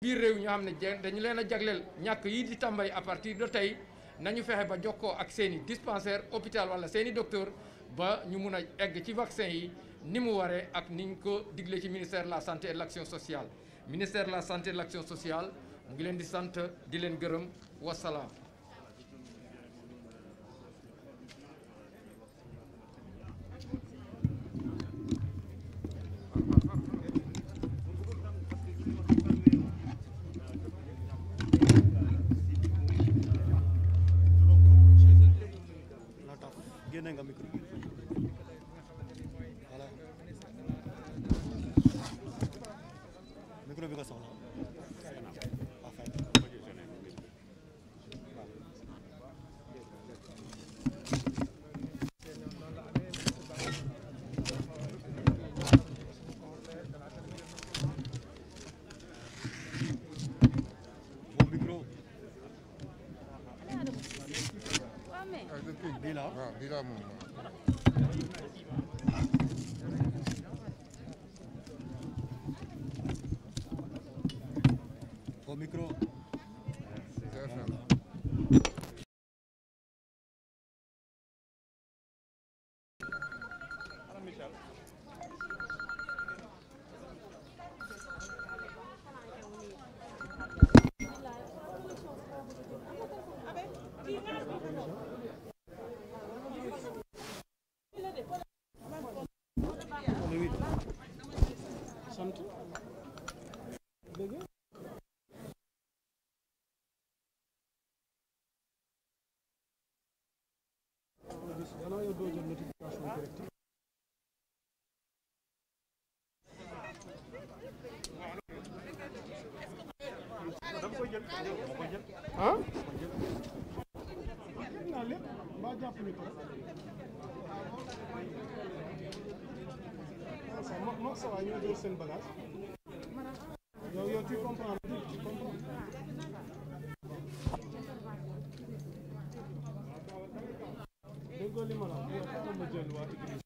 biir réew ñoo xam ne dañu leen a jagleel ñàkk yi di tàmbali à partir de tey nañu fexe ba jokkoo ak seeni dispensaire hôpital wala seeni docteur ba ñu mun a egg ci vaccin yi ni mu waree ak niñ ko digle ci ministère de la santé et de l'action sociale ministère de la santé et de l'action sociale mu ngi leen di sant di leen gërëm wasalaam. génne nga micro voilà micro bi nga soxla au micro. ah Non, ça va, ñu jël seen bagage. Yow tu comprends, tu comprends. Déggoo li ma la wax, yow taxaw ma jël waa église.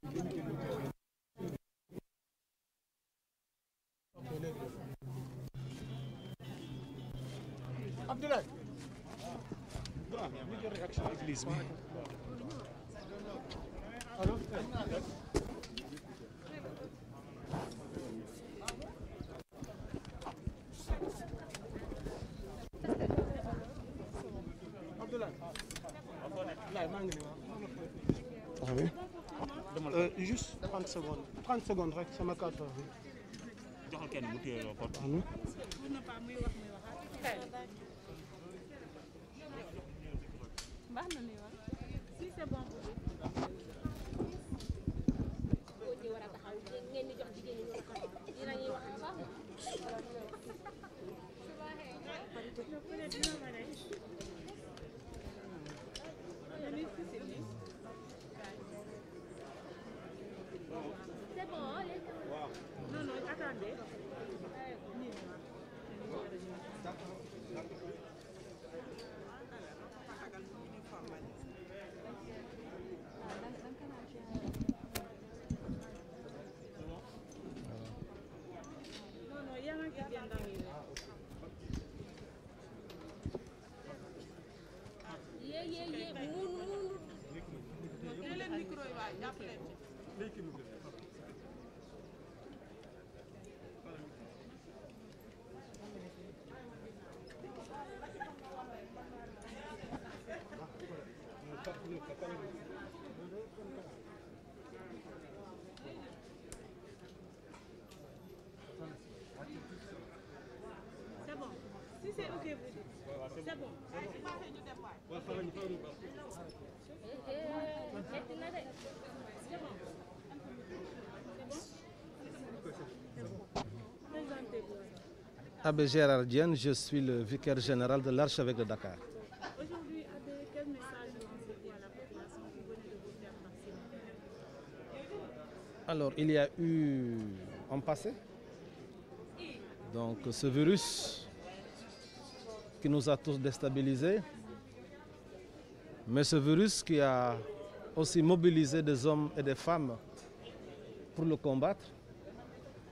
Abdoulaye. Ñu jël réaction église bi. Allô? Juste 30 secondes. 30 secondes rek sama carte bi. joxal kenn mu téye loo ko. baax na ni wax si c'est bon. C'est bon, non, non, attendez. C'est bon. Si c'est ok, vous dites. C'est bon. Abbé Gérard Diène, je suis le vicaire général de l'archevêque de Dakar. Aujourd'hui, Abbé, quel message vous recevez à la population qui venait de vous faire vacciner? Alors, il y a eu en passé donc ce virus qui nous a tous déstabilisés, mais ce virus qui a aussi mobilisé des hommes et des femmes pour le combattre.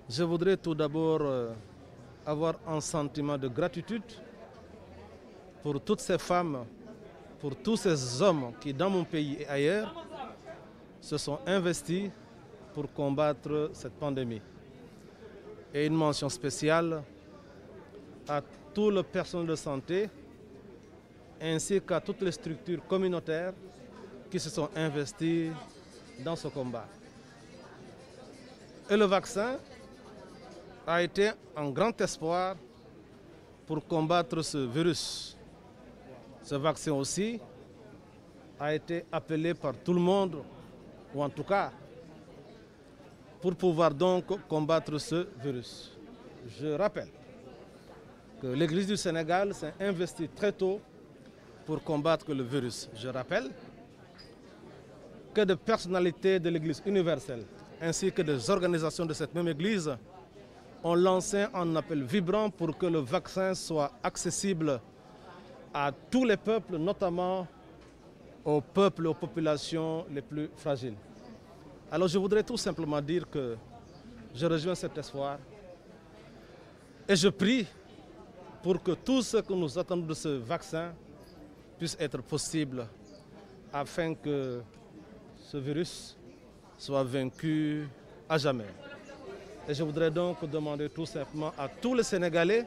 Je voudrais tout d'abord avoir un sentiment de gratitude pour toutes ces femmes, pour tous ces hommes qui, dans mon pays et ailleurs, se sont investis pour combattre cette pandémie. Et une mention spéciale à tout le personnel de santé ainsi qu'à toutes les structures communautaires qui se sont investies dans ce combat. Et le vaccin a été un grand espoir pour combattre ce virus. Ce vaccin aussi a été appelé par tout le monde, ou en tout cas, pour pouvoir donc combattre ce virus. Je rappelle que l'Église du Sénégal s'est investie très tôt pour combattre le virus. Je rappelle que des personnalités de l'Église universelle ainsi que des organisations de cette même Église ont lancé un appel vibrant pour que le vaccin soit accessible à tous les peuples, notamment aux peuples, aux populations les plus fragiles. Alors je voudrais tout simplement dire que je rejoins cet espoir et je prie pour que tout ce que nous attendons de ce vaccin puisse être possible afin que ce virus soit vaincu à jamais. Et je voudrais donc demander tout simplement à tous les Sénégalais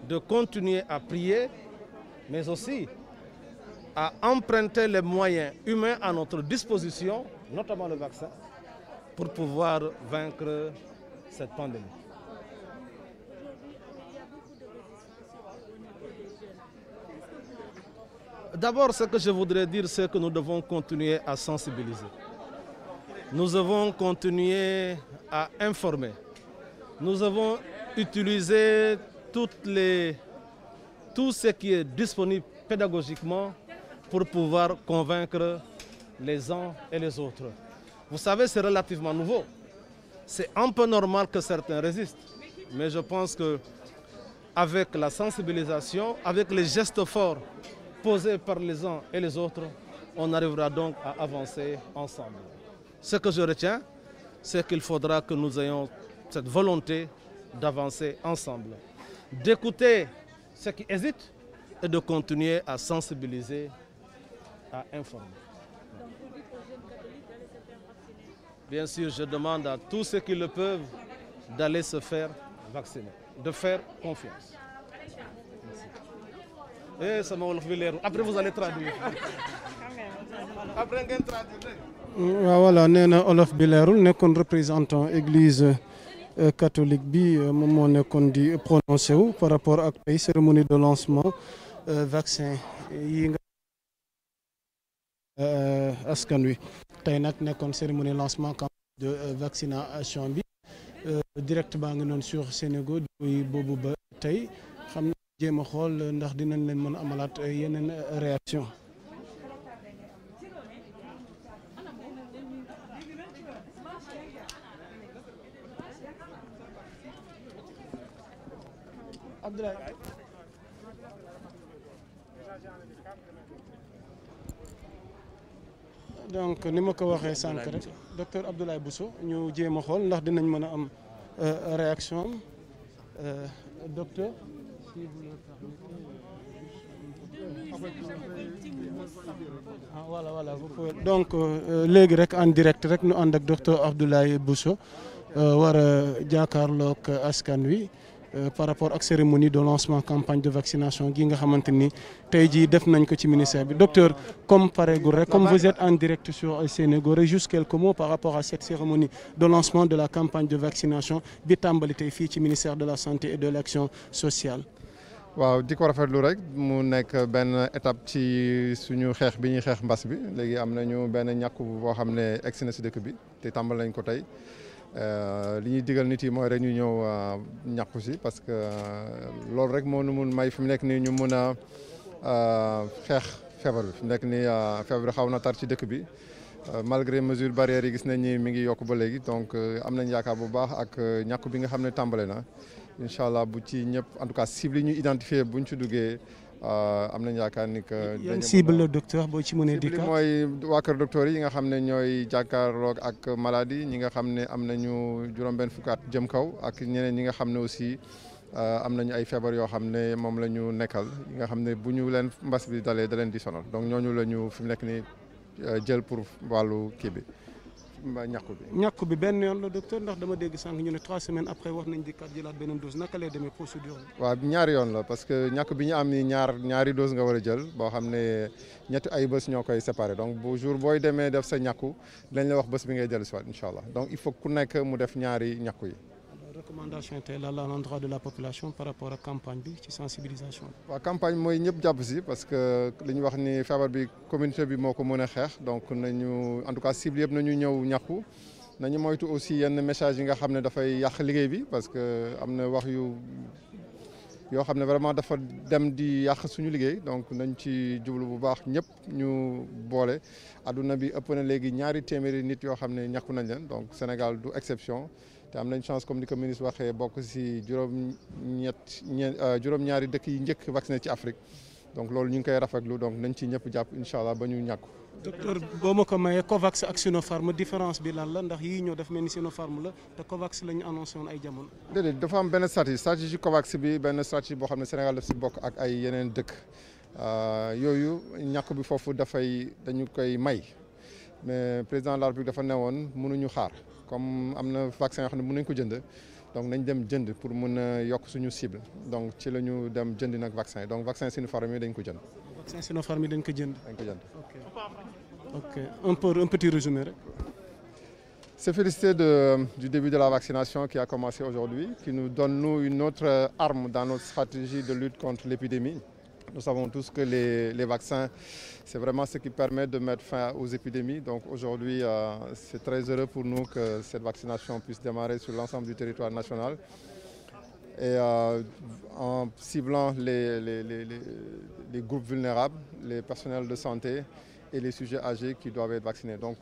de continuer à prier, mais aussi à emprunter les moyens humains à notre disposition, notamment le vaccin, pour pouvoir vaincre cette pandémie. D'abord, ce que je voudrais dire, c'est que nous devons continuer à sensibiliser. Nous devons continuer à informer. Nous devons utiliser tout ce qui est disponible pédagogiquement pour pouvoir convaincre les uns et les autres. Vous savez, c'est relativement nouveau. c'est un peu normal que certains résistent. Mais je pense qu'avec la sensibilisation, avec les gestes forts posés par les uns et les autres, on arrivera donc à avancer ensemble. Ce que je retiens, c'est qu'il faudra que nous ayons cette volonté d'avancer ensemble, d'écouter ceux qui hésitent et de continuer à sensibiliser, à informer. Bien sûr, je demande à tous ceux qui le peuvent d'aller se faire vacciner, de faire confiance. Merci. Et ça m'a levé. Après, vous allez traduire. Après, vous traduire. Voilà, nee na olof bi leerul nekkoon représentant église catholique bi moom moo nekkoon di prononcé wu par rapport ak tey cérémonie de lancement vaccin yi nga askan wi tey nag nekkoon cérémonie lancement campagne de vaccination bi direct baa ngi noonu sur Sénégo di boobu ba tey xam na jéem a xool ndax dinañ leen mën a amalaat yeneen réaction. Donc ni ma ko waxee sànq rek docteur Abdoulaye Bousso ñu jéem a xool ndax dinañ mën a am réaction docteur. Voilà donc léegi rek en direct rek ñu ànd ak docteur Abdoulaye Bousso war a jàkkaarloog askan wi. Par rapport ak cérémonie de lancement campagne de vaccination gi nga xamante ni tey jii def nañ ko ci ministère bi docteur comme pareegul rek comme vous êtes en direct sur Sénégo juste quelques mots par rapport à cette cérémonie de lancement de la campagne de vaccination bi tàmbali tey fii ci ministère de la santé et de l'action sociale. waaw di ko rafetlu rek mu nekk benn étape ci suñu xeex bi ñuy xeex mbas bi léegi am nañu benn ñàkk boo xam ne egsi na si dëkk bi te tàmbal nañ ko tey. li ñuy digal nit yi mooy rek ñu ñëw ñàkku si parce que loolu rek moo nu mun may fi mu nekk nii ñu mun a xeex feebar bi fi mu nekk nii feebar bi xaw na tar ci dëkk bi malgré mesures barrières yi gis nañ ni mi ngi yokk ba léegi donc am nañ yaakaar bu baax ak ñàkku bi nga xam ne tàmbale na incha allah bu ci ñëpp en tout cas cible yi ñu identifié buñ ci duggee am nañ yaakaar ni que. yan cible la docteur boo ci mënee dikkaat mooy waa kër docteur yi nga xam ne ñooy jàkkaarloog ak maladie ñi nga xam ne am nañu juróom-benn fukki at jëm kaw ak ñeneen ñi nga xam ne aussi am nañu ay feebar yoo xam ne moom la ñu nekkal yi nga xam ne bu ñu leen mbas bi dalee da leen di sonal donc ñooñu la ñu fi mu nekk ni jël pour wàllu kii bi ñàkku bi benn yoon la docteur ndax dama dégg sànq ñu ne 3 semaines après wax nañ di kat jëlaat beneen dose naka lay demee procédure bi. waaw ñaari yoon la parce que ñàkk bi ñu am ni ñaari dose nga war a jël boo xam ne ñetti ay bés ñoo koy séparé donc bu jour booy demee def sa ñàkku dañ la wax bés bi ngay jël si waat incha allah donc il faut ku nekk mu def ñaari ñàkku yi. recommandation tey la à l'endroit de la population par rapport ak campagne bi ci sensibilisation. waaw campagne mooy ñëpp jàpp si parce que li ñu wax ni feebar bi communauté bi moo ko mën a xeex donc nañu en tout cas cible yëpp nañu ñëw ñàkku nañu moytu aussi yenn message yi nga xam ne dafay yàq liggéey bi parce que am na wax yoo xam ne vraiment dafa dem di yàq suñu liggéey donc nañ ci jublu bu baax ñëpp ñu boole adduna bi ëpp na léegi 200 nit yoo xam ne ñàkku nañ leen donc Sénégal du exception. te am nañ chance comme ni ko ministre waxee bokk si juróom-ñaari dëkk yi njëkk vacciné ci Afrique donc loolu ñu ngi koy rafetlu donc nañ ci ñëpp jàpp incha allah ba ñu ñàkku. docteur boo ma ko mayee Covax ak Sinopharm différence bi lan la ndax yii ñoo def mel ni Sinopharm la te Covax la ñu annoncé woon ay jamono. déedéet dafa am benn stratégie Covax bi benn stratégie boo xam ne Sénégal daf si bokk ak ay yeneen dëkk yooyu ñàkk bi foofu dañu koy may mais président de la République dafa newoon mënuñu xaar. comme am na vaccin yoo xam ne mën nañ ko jënd donc nañ dem jënd pour mën a yokk suñu cible donc ci la ñu dem jënd nag vaccin yi donc vaccin Sinopharm yi dañ ko jënd. vaccin Sinopharm yi dañ ko jënd. dañ ko jënd. ok un petit résumé rek. Se féliciter du début de la vaccination qui a commencé aujourd'hui, qui nous donne une autre arme dans notre stratégie de lutte contre l'épidémie. Nous savons tous que les vaccins, c'est vraiment ce qui permet de mettre fin aux épidémies. Donc aujourd'hui, c'est très heureux pour nous que cette vaccination puisse démarrer sur l'ensemble du territoire national. Et en ciblant les groupes vulnérables, les personnels de santé et les sujets âgés qui doivent être vaccinés. Donc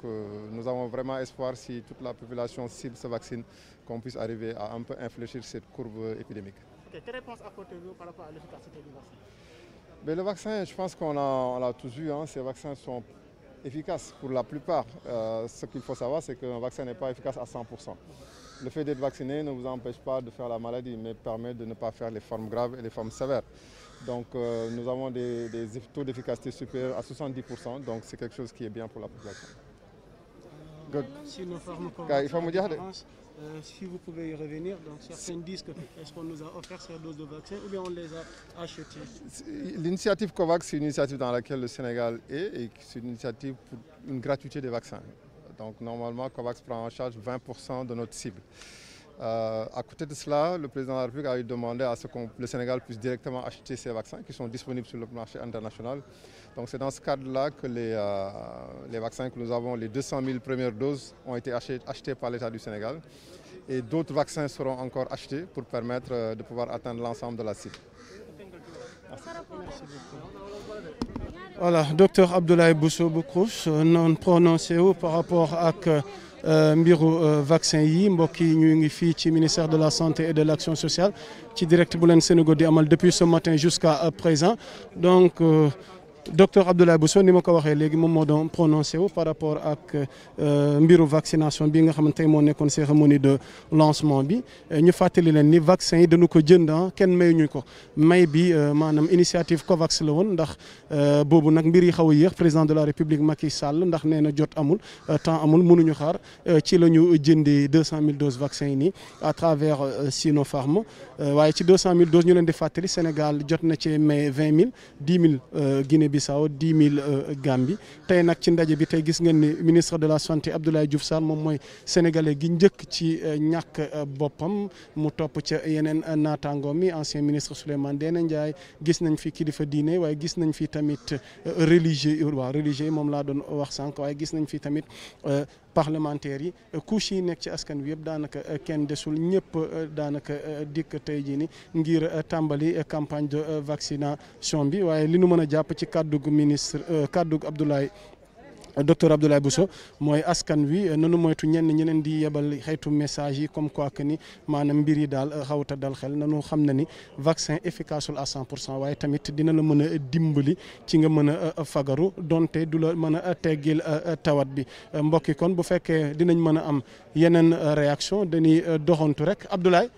nous avons vraiment espoir, si toute la population cible se vaccine, qu'on puisse arriver à un peu infléchir cette courbe épidémique. Quelle réponse apportez-vous par rapport à l'efficacité du vaccin? Mais le vaccin, je pense qu'on l'a tous vu, hein, ces vaccins sont efficaces pour la plupart. Ce qu'il faut savoir, c'est qu'un vaccin n'est pas efficace à 100%. Le fait d'être vacciné ne vous empêche pas de faire la maladie, mais permet de ne pas faire les formes graves et les formes sévères. Donc nous avons des taux d'efficacité supérieurs à 70%, donc c'est quelque chose qui est bien pour la population. Good. Il faut me dire. Si vous pouvez y revenir, donc certains disent que est-ce qu'on nous a offert ces doses de vaccin ou bien on les a achetées? L'initiative COVAX, c'est une initiative dans laquelle le Sénégal est et c'est une initiative pour une gratuité des vaccins. Donc normalement, COVAX prend en charge 20% de notre cible. À côté de cela, le président de la République a demandé à ce que le Sénégal puisse directement acheter ces vaccins qui sont disponibles sur le marché international. Donc c'est dans ce cadre-là que les vaccins que nous avons, les 200 000 premières doses, ont été achetés par l'État du Sénégal. Et d'autres vaccins seront encore achetés pour permettre de pouvoir atteindre l'ensemble de la cible. Voilà, docteur Abdoulaye Bousso Boukrous non prononcé wu par rapport ak mbiru vaccin yi mbokk yi ñu ngi fii ci ministère de la santé et de l'action sociale ci direct bu leen Sénégal di amal depuis ce matin jusqu'à présent donc docteur Abdoulaye Bousso ni ma ko waxee léegi moom moo doon prononcé wu par rapport ak mbiru vaccination bi nga xamante ne moo nekkoon cérémonie de lancement bi ñu fàttali leen ni vaccin yi dañu ko jënd kenn mayuñu ko may bi maanaam initiative COVAX la woon ndax boobu nag mbir yi xaw a yéex président de la République Macky Sall ndax nee na jot amul temps amul mënuñu xaar ci la ñu jëndee 200 000 doses vaccin yi nii à travers Sinopharm waaye ci 200 000 doses ñu leen di fàttali Sénégal jot na ci may 20 000 10 000 Guinée-Bissau 10 000 Gambie tey nag ci ndaje bi tey gis ngeen ni ministre de la santé Abdoulaye Diouf Sarr moom mooy sénégalais gi njëkk ci ñàkk boppam mu topp ca yeneen naataangoom mi ancien ministre Souleymane Ndéné Ndiaye gis nañ fi kilifa diine waaye gis nañ fi tamit religieux yi moom laa doon wax sànq waaye gis nañ fi tamit parlementaires yi couche yi nekk ci askan wi yëpp daanaka kenn desul ñëpp daanaka dikk tey jii ni ngir tàmbali campagne de vaccination bi waaye li nu mën a jàpp ci kàddug ministre kàddug docteur Abdoulaye Bousso mooy askan wi nanu moytu ñenn ñeneen di yebal xeetu message yi comme quoi que ni maanaam mbir yi daal xawta dal xel nanu xam na ni vaccin efficaceul à 100% waaye tamit dina la mën a dimbali ci nga mën a fagaru donte du la mën a teggil tawat bi mbokki kon bu fekkee dinañ mën a am yeneen réaction dañuy doxantu rek Abdoulaye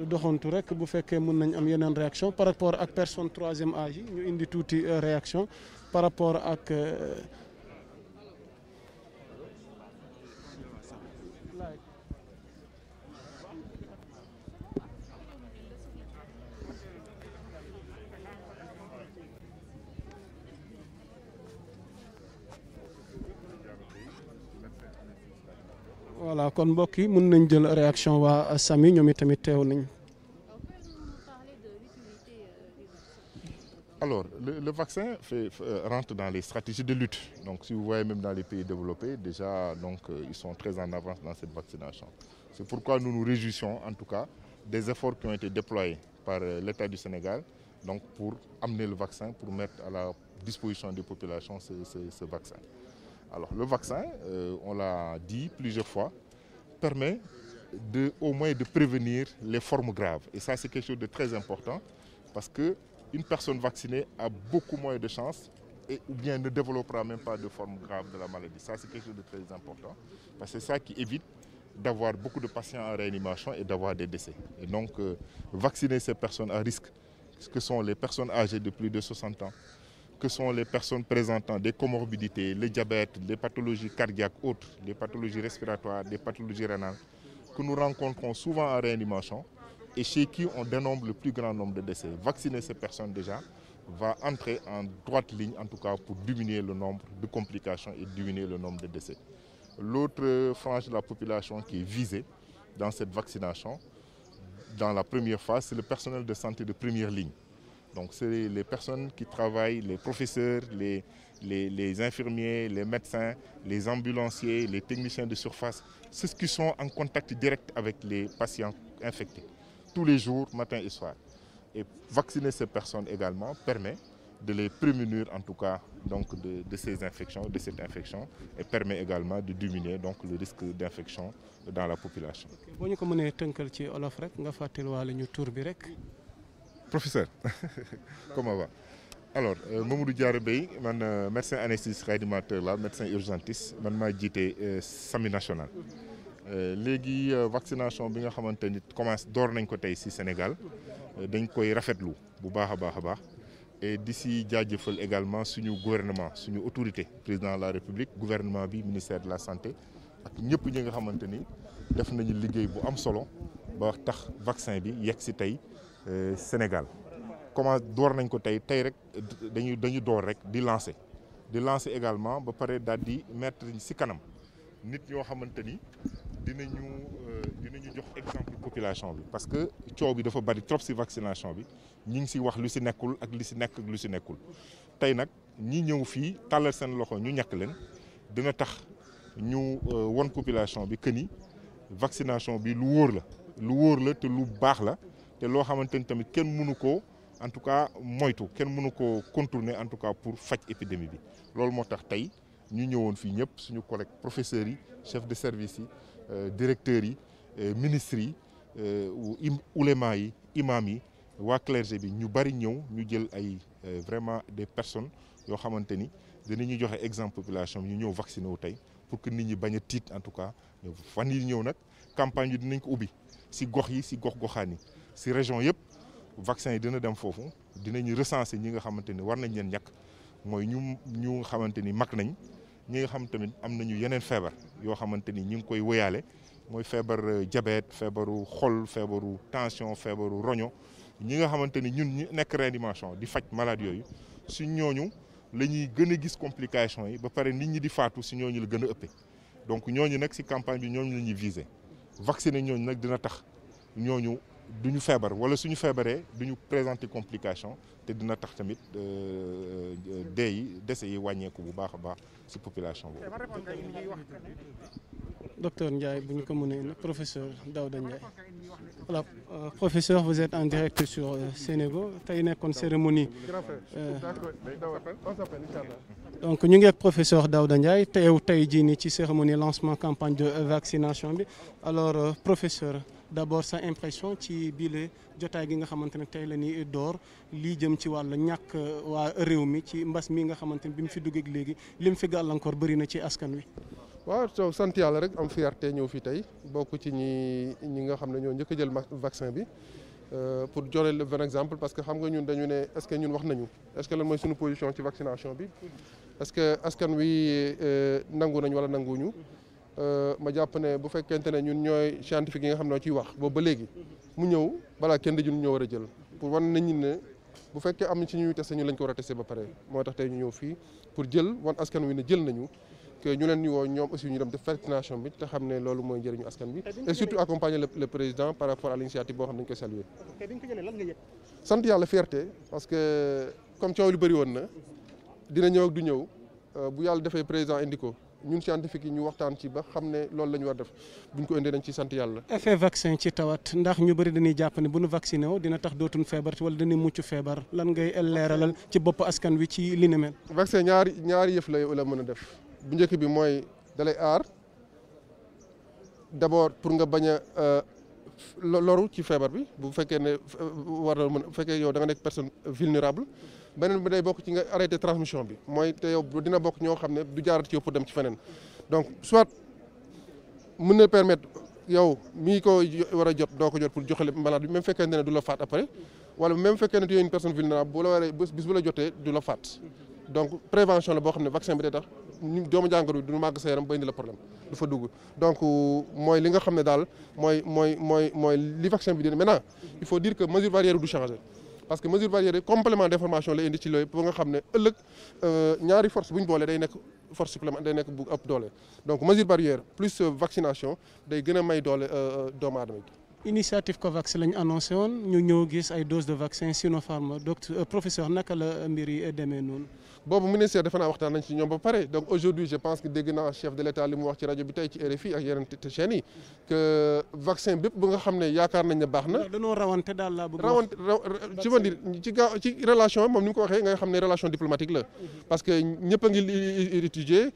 doxantu rek bu fekkee mën nañ am yeneen réaction par rapport ak personne troisième âge yi ñu indi tuuti réaction par rapport ak voilà kon mbokk yi mën nañ jël réaction waa Sami ñoom itamit teew nañ. Alors, le vaccin rentre dans les stratégies de lutte. Donc, si vous voyez même dans les pays développés, déjà, ils sont très en avance dans cette vaccination. C'est pourquoi nous nous réjouissons, en tout cas, des efforts qui ont été déployés par l'État du Sénégal donc pour amener le vaccin, pour mettre à la disposition des populations ce vaccin. Alors, le vaccin, on l'a dit plusieurs fois, permet au moins de prévenir les formes graves. Et ça, c'est quelque chose de très important parce que une personne vaccinée a beaucoup moins de chances ou bien ne développera même pas de forme grave de la maladie. Ça, c'est quelque chose de très important parce que c'est ça qui évite d'avoir beaucoup de patients en réanimation et d'avoir des décès. Et donc, vacciner ces personnes à risque, que sont les personnes âgées de plus de 60 ans, que sont les personnes présentant des comorbidités, le diabète, les pathologies cardiaques autres, les pathologies respiratoires, les pathologies rénales, que nous rencontrons souvent en réanimation, et chez qui on dénombre le plus grand nombre de décès. Vacciner ces personnes déjà va entrer en droite ligne, en tout cas pour diminuer le nombre de complications et diminuer le nombre de décès. L'autre frange de la population qui est visée dans cette vaccination, dans la première phase, c'est le personnel de santé de première ligne. Donc c'est les personnes qui travaillent, les professeurs, les infirmiers, les médecins, les ambulanciers, les techniciens de surface, ceux qui sont en contact direct avec les patients infectés tous les jours, matin et soir. Et vacciner ces personnes également permet de les prémunir en tout cas donc de ces infections, de cette infection, et permet également de diminuer donc le risque d'infection dans la population. boo ñu ko mënee tënkal ci olof rek nga fàttaliwaale ñu tur bi rek. Professeur, comment va? Alors, Mamadou Diarra Bey, man médecin anesthésiste réanimateur la médecin urgentiste, man maa jiite SAMU national. Léegi vaccination bi nga xamante ni commence door nañ ko tey ci Sénégal dañ koy rafetlu bu baax a baax a baax. Et d'ici jaajëfal également suñu gouvernement suñu autorité président de la République gouvernement bi ministère de la santé ak ñëpp ñi nga xamante ni def nañu liggéey bu am solo ba tax vaccin bi yegg si tey Sénégal. Comment door nañ ko tey rek dañu door rek di lancer également ba pare daal di mettre ci kanam nit ñoo xamante ni dinañu jox exemple population bi parce que coow bi dafa bari trop ci vaccination bi ñi ngi ci wax lu ci nekkul ak li ci nekk ak lu ci nekkul tey nag ñi ñëw fii tàllal seen loxo ñu ñàkk leen dina tax ñu won population bi que ni vaccination bi lu wóor la te lu baax la te loo xamante ni tamit kenn mënu ko en tout cas moytu kenn mënu ko contourner en tout cas pour faj épidémie bi loolu moo tax tey ñu ñëwoon fii ñëpp suñu collègues professeurs yi chefs de service yi directeurs yi ministres yi ouléma yi imam yi waa clergé bi ñu bari ñëw ñu jël ay vraiment des personnes yoo xamante ni dinañu joxe exemple population ñu ñëw vacciné wu tey pour que nit ñi bañ a tiit en tout cas fan yi ñëw nag campagne yi dinañ ko ubbi si gox yi si gox-goxaan yi si région yëpp vaccin yi dina dem foofu dinañu recenser ñi nga xamante ni war nañ leen ñàkk mooy ñu nga xamante ni mag nañ ñi nga xam tamit am nañu yeneen feebar yoo xamante ni ñu ngi koy wéyaale mooy feebar diabète feebaru xol feebaru tension feebaru roño ñi nga xamante ni ñun ñu nekk réanimation di faj malade yooyu si ñooñu la ñuy gën a gis complication yi ba pare nit ñi di faatu si ñooñu la gën a ëppee donc ñooñu nag si campagne bi ñooñu la ñuy viser vacciner ñooñu nag dina tax ñooñu duñu feebar wala suñu feebaree duñu présenter complication te dina tax tamit décès yi wàññeeku bu baax a baax ci population boobu. Docteur Ndiaye bu ñu ko mënee professeur Daouda Ndiaye voilà professeur vous êtes en direct sur Sénégo tey nekkoon cérémonie donc ñu ngi ak professeur Daouda Ndiaye tey jii nii ci cérémonie lancement campagne de vaccination bi alors professeur d'abord sa impression ci biile jotaay gi nga xamante ne tey la ñuy door lii jëm ci wàllu ñàkk waa réew mi ci mbas mi nga xamante ne bi mu fi duggee léegi lim fi gàllankoor bëri na ci askan wi. waaw soo sant yàlla rek am fierté ñëw fi tey bokk ci ñi nga xam ne ñoo njëkk a jël vaccin bi pour joxe le bon exemple parce que xam nga ñun dañu ne est-ce que ñun wax nañu est-ce que lan mooy suñu position ci vaccination bi est-ce que askan wi nangu nañ wala nanguñu. ma jàpp ne bu fekkente ne ñun ñooy scientifique yi nga xam ne ciy wax boobu ba léegi mu ñëw balaa kenn di ñun ñoo war a jël pour wan nañ ne bu fekkee am na ci ñuy testé ñu lañ ko war a testé ba pare moo tax tey ñu ñëw fii pour jël wan askan wi ne jël nañu que ñu leen ñu woo ñoom aussi ñu dem def vaccination bi te xam ne loolu mooy njëriñu askan bi et surtout accompagner le président par rapport à l'initiative boo xam ne dañ koy saluer. sant yàlla fierté parce que comme coow lu bëri woon na dina ñëw ak du ñëw bu yàlla defee président indi ko. ñun scientifique yi ñu waxtaan ci ba xam ne loolu la ñu war def buñ ko indee nañ ci sant yàlla. effet vaccin ci tawat ndax ñu bëri dañuy jàpp ne bu nu vacciné woo dina tax dootuñ feebar wala dañuy mucc feebar lan ngay leeralal ci bopp askan wi ci li ni mel. vaccin ñaari yëf la mën a def bu njëkk bi mooy dalay aar d'abord pour nga bañ a loru ci feebar bi bu fekkee ne war na mën bu fekkee yow da nga nekk personne vulnérable. beneen bi day bokk ci nga arrêté transmission bi mooy te yow dina bokk ñoo xam ne du jaarat ci yow pour dem ci feneen donc soit mën na permettre yow mii ko war a jot doo ko jot pour joxale malade bi même fekkee ne du la faat après wala même fekkee ne tu es une personne vulnérable bu la waree bis bu la jotee du la faat donc prévention la boo xam ne vaccin bi day tax doomu jàngoro bi du màgg sa yaram ba indi la problème du fa dugg donc mooy li nga xam ne daal mooy li vaccin bi dina maintenant il faut dire que mesure barrière du changer parce que mesure barrière yi complément d'information lay indi ci loolu pour nga xam ne ëllëg ñaari force bu ñu boolee day nekk force supplémentaire day nekk bu ëpp doole donc mesure barrière plus vaccination day gën a may doole doomu aadama gi initiative COVAX lañ annoncé woon ñu ñëw gis ay doses de vaccin Sinopharm docteur professeur naka la mbir yi demee noonu. boobu ministère defe naa waxtaan nañ ci ñoom ba pare donc aujourd'hui je pense que dégg naa chef de l'État li mu wax ci rajo bi tey ci RFI ak yeneen chaînes yi que vaccin bépp bu nga xam ne yaakaar nañ ne baax na. dañoo rawante daal laa bëgg rawante je veux dire ci relation moom ni mu ko waxee nga xam ne relation diplomatique la parce que ñëpp a ngi étudier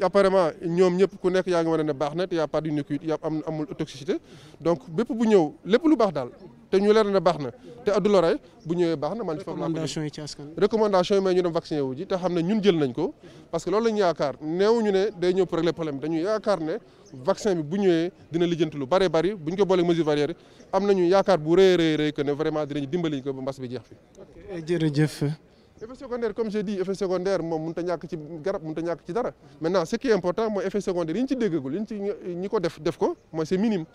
apparemment ñoom ñëpp ku nekk yaa ngi wane ne baax na te y a pas d'innocuité amul toxicité donc bépp bu ñëw lépp lu baax daal te ñu leer na baax na te addu lore bu ñëwee baax na man recommandation yi ci askan recommandation yi mais ñu dem vacciné wu ji te xam ne ñun jël nañ ko parce que loolu lañu yaakaar néew ñu ne day ñëw pour régler problème dañu yaakaar ne vaccin bi bu ñëwee dina lijjanti lu bari bari bu ñu ko booleeg mesure barrière am nañu yaakaar bu rëy que ne vraiment dinañu dimbali ko ba mbas bi jeex fi. jërëjëf. effet secondaire comme j'ai dit effet secondaire moom mënut a ñàkk ci garab mënut a ñàkk ci dara maintenant ce qui est important mooy effet secondaire yi ñu ci déggagul yi ñu ci ñi ko def ko mooy c'est minime.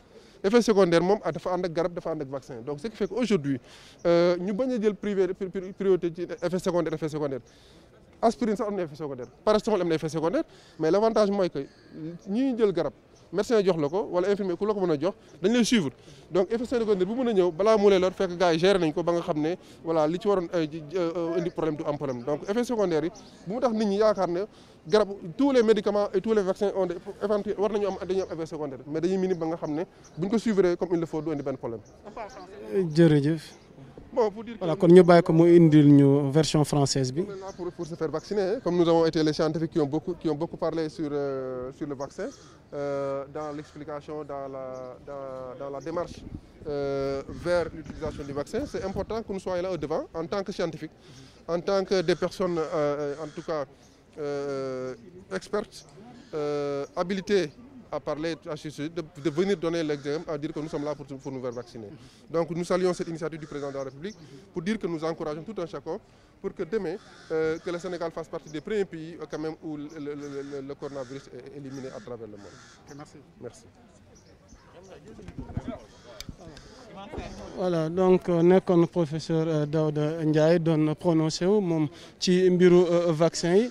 effet secondaire moom dafa ànd ak garab dafa ànd ak vaccin donc ce qui fait que aujourd'hui ñu bañ a jël priorité ci effet secondaire aspirine sax am na effet secondaire paracétamol am na effet secondaire mais l'avantage mooy que ñi jël garab médecin jox la ko wala infirmier ku la ko mën a jox dañ lay suivre donc effet secondaire bu mën a ñëw balaa mu lay lor fekk gars yi gérer nañ ko ba nga xam ne voilà li ci waroon indi problème du am problème donc effet secondaire yi bu mu tax nit ñi yaakaar ne garab tous les médicaments et tous les vaccins ont éventuellement war nañu am dañuy am effet secondaire mais dañuy minime ba nga xam ne bu ñu ko suivre comme il le faut du indi benn problème. jërëjëf. Bon, pour dire voilà kon ñu bàyyi ko mu indil ñu version française bi. Pour se faire vacciner comme nous avons été les scientifiques qui ont beaucoup parlé sur le vaccin dans l'explication dans la démarche vers l'utilisation du vaccin c'est important que nous soyons là au devant en tant que scientifiques en tant que des personnes en tout cas expertes habilitées à parler à ce sujet, de venir donner l'exemple, à dire que nous sommes là pour nous faire vacciner. Donc nous saluons cette initiative du président de la République pour dire que nous encourageons tout un chacun pour que demain, que le Sénégal fasse partie des premiers pays quand même où le coronavirus est éliminé à travers le monde. Okay, merci. Merci. Voilà donc nekkoon professeur Daouda Ndiaye doon prononcé wu moom ci mbiru vaccin yi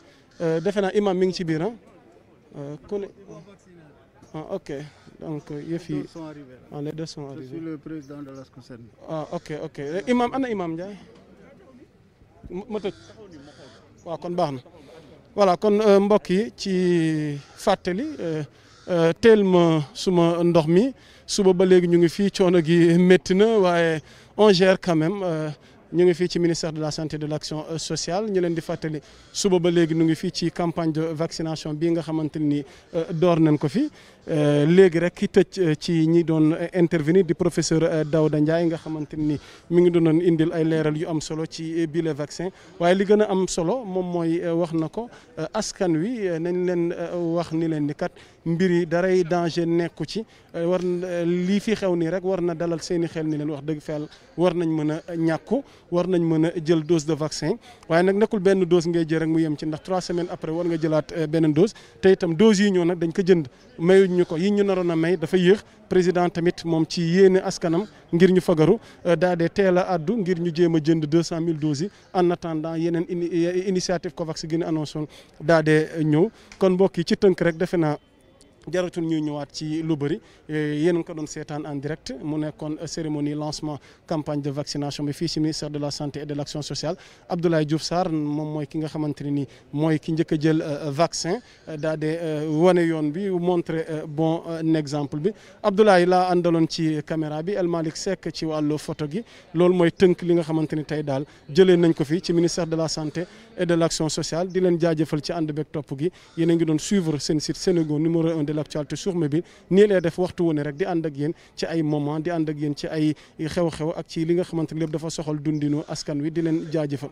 defe naa imam mi ngi ci biir ku ne ok donc yëf yi les deux sont arrivés. Je suis le président de l'ASCOSEN. ok imam ana imam Ndiaye ma tëj waaw kon baax na voilà kon mbokk yi ci fàttali teel ma suma ndox mi suba ba léegi ñu ngi fii coono gi métti na waaye on gère quand même ñu ngi fii ci ministère de la santé et de l'action sociale ñu leen di fàttali suba ba léegi ñu ngi fii ci campagne de vaccination bii nga xamante ni door nañ ko fi léegi rek ki tëj ci ñi doon intervenir di professeur Daouda Ndiaye nga xamante ni mi ngi doon indil ay leeral yu am solo ci bile vaccin waaye li gën a am solo moom mooy wax na ko askan wi nañ leen wax ni leen ni kat mbir yi daray danger nekku ci war lii fi xew nii rek war na dalal seeni xel ni leen wax dëgg fa war nañ mën a ñàkku war nañ mën a jël dose de vaccin waaye nag nekkul benn dose ngay jël rek mu yem ci ndax 3 semaines après war nga jëlaat beneen dose te itam dose yi ñëw nag dañ ko jënd mayuñ ñu ko yi ñu naroon a may dafa yéex président tamit moom ci yéene askanam ngir ñu fagaru daa dee teel a addu ngir ñu jéem a jënd 200 000 doses yi en attendant yeneen initiative COVAX gi ñu annoncé woon daa dee ñëw kon mbokk yi ci tënk rek defe naa jaratul ñuy ñëwaat ci lu bëri yéen a ngi ko doon seetaan en direct mu nekkoon cérémonie lancement campagne de vaccination bi fii ci ministère de la santé et de l'action sociale Abdoulaye Diouf Sarr moom mooy ki nga xamante ne ni mooy ki njëkk a jël vaccin daa de wane yoon bi montré bon exemple bi Abdoulaye laa àndaloon ci caméra bi El Malick Seck ci wàllu photo gi loolu mooy tënk li nga xamante ni tey daal jëlee nañ ko fii ci ministère de la santé et de l'action sociale di leen jaajëfal ci ànd beeg topp gi yéen a ngi doon suivre seen site Sénégo numéro 1 de l'actualité sur mobile nii lay def waxtu wu ne rek di ànd ak yéen ci ay moment di ànd ak yéen ci ay xew-xew ak ci li nga xamante ni lépp dafa soxal dundinu askan wi di leen jaajëfal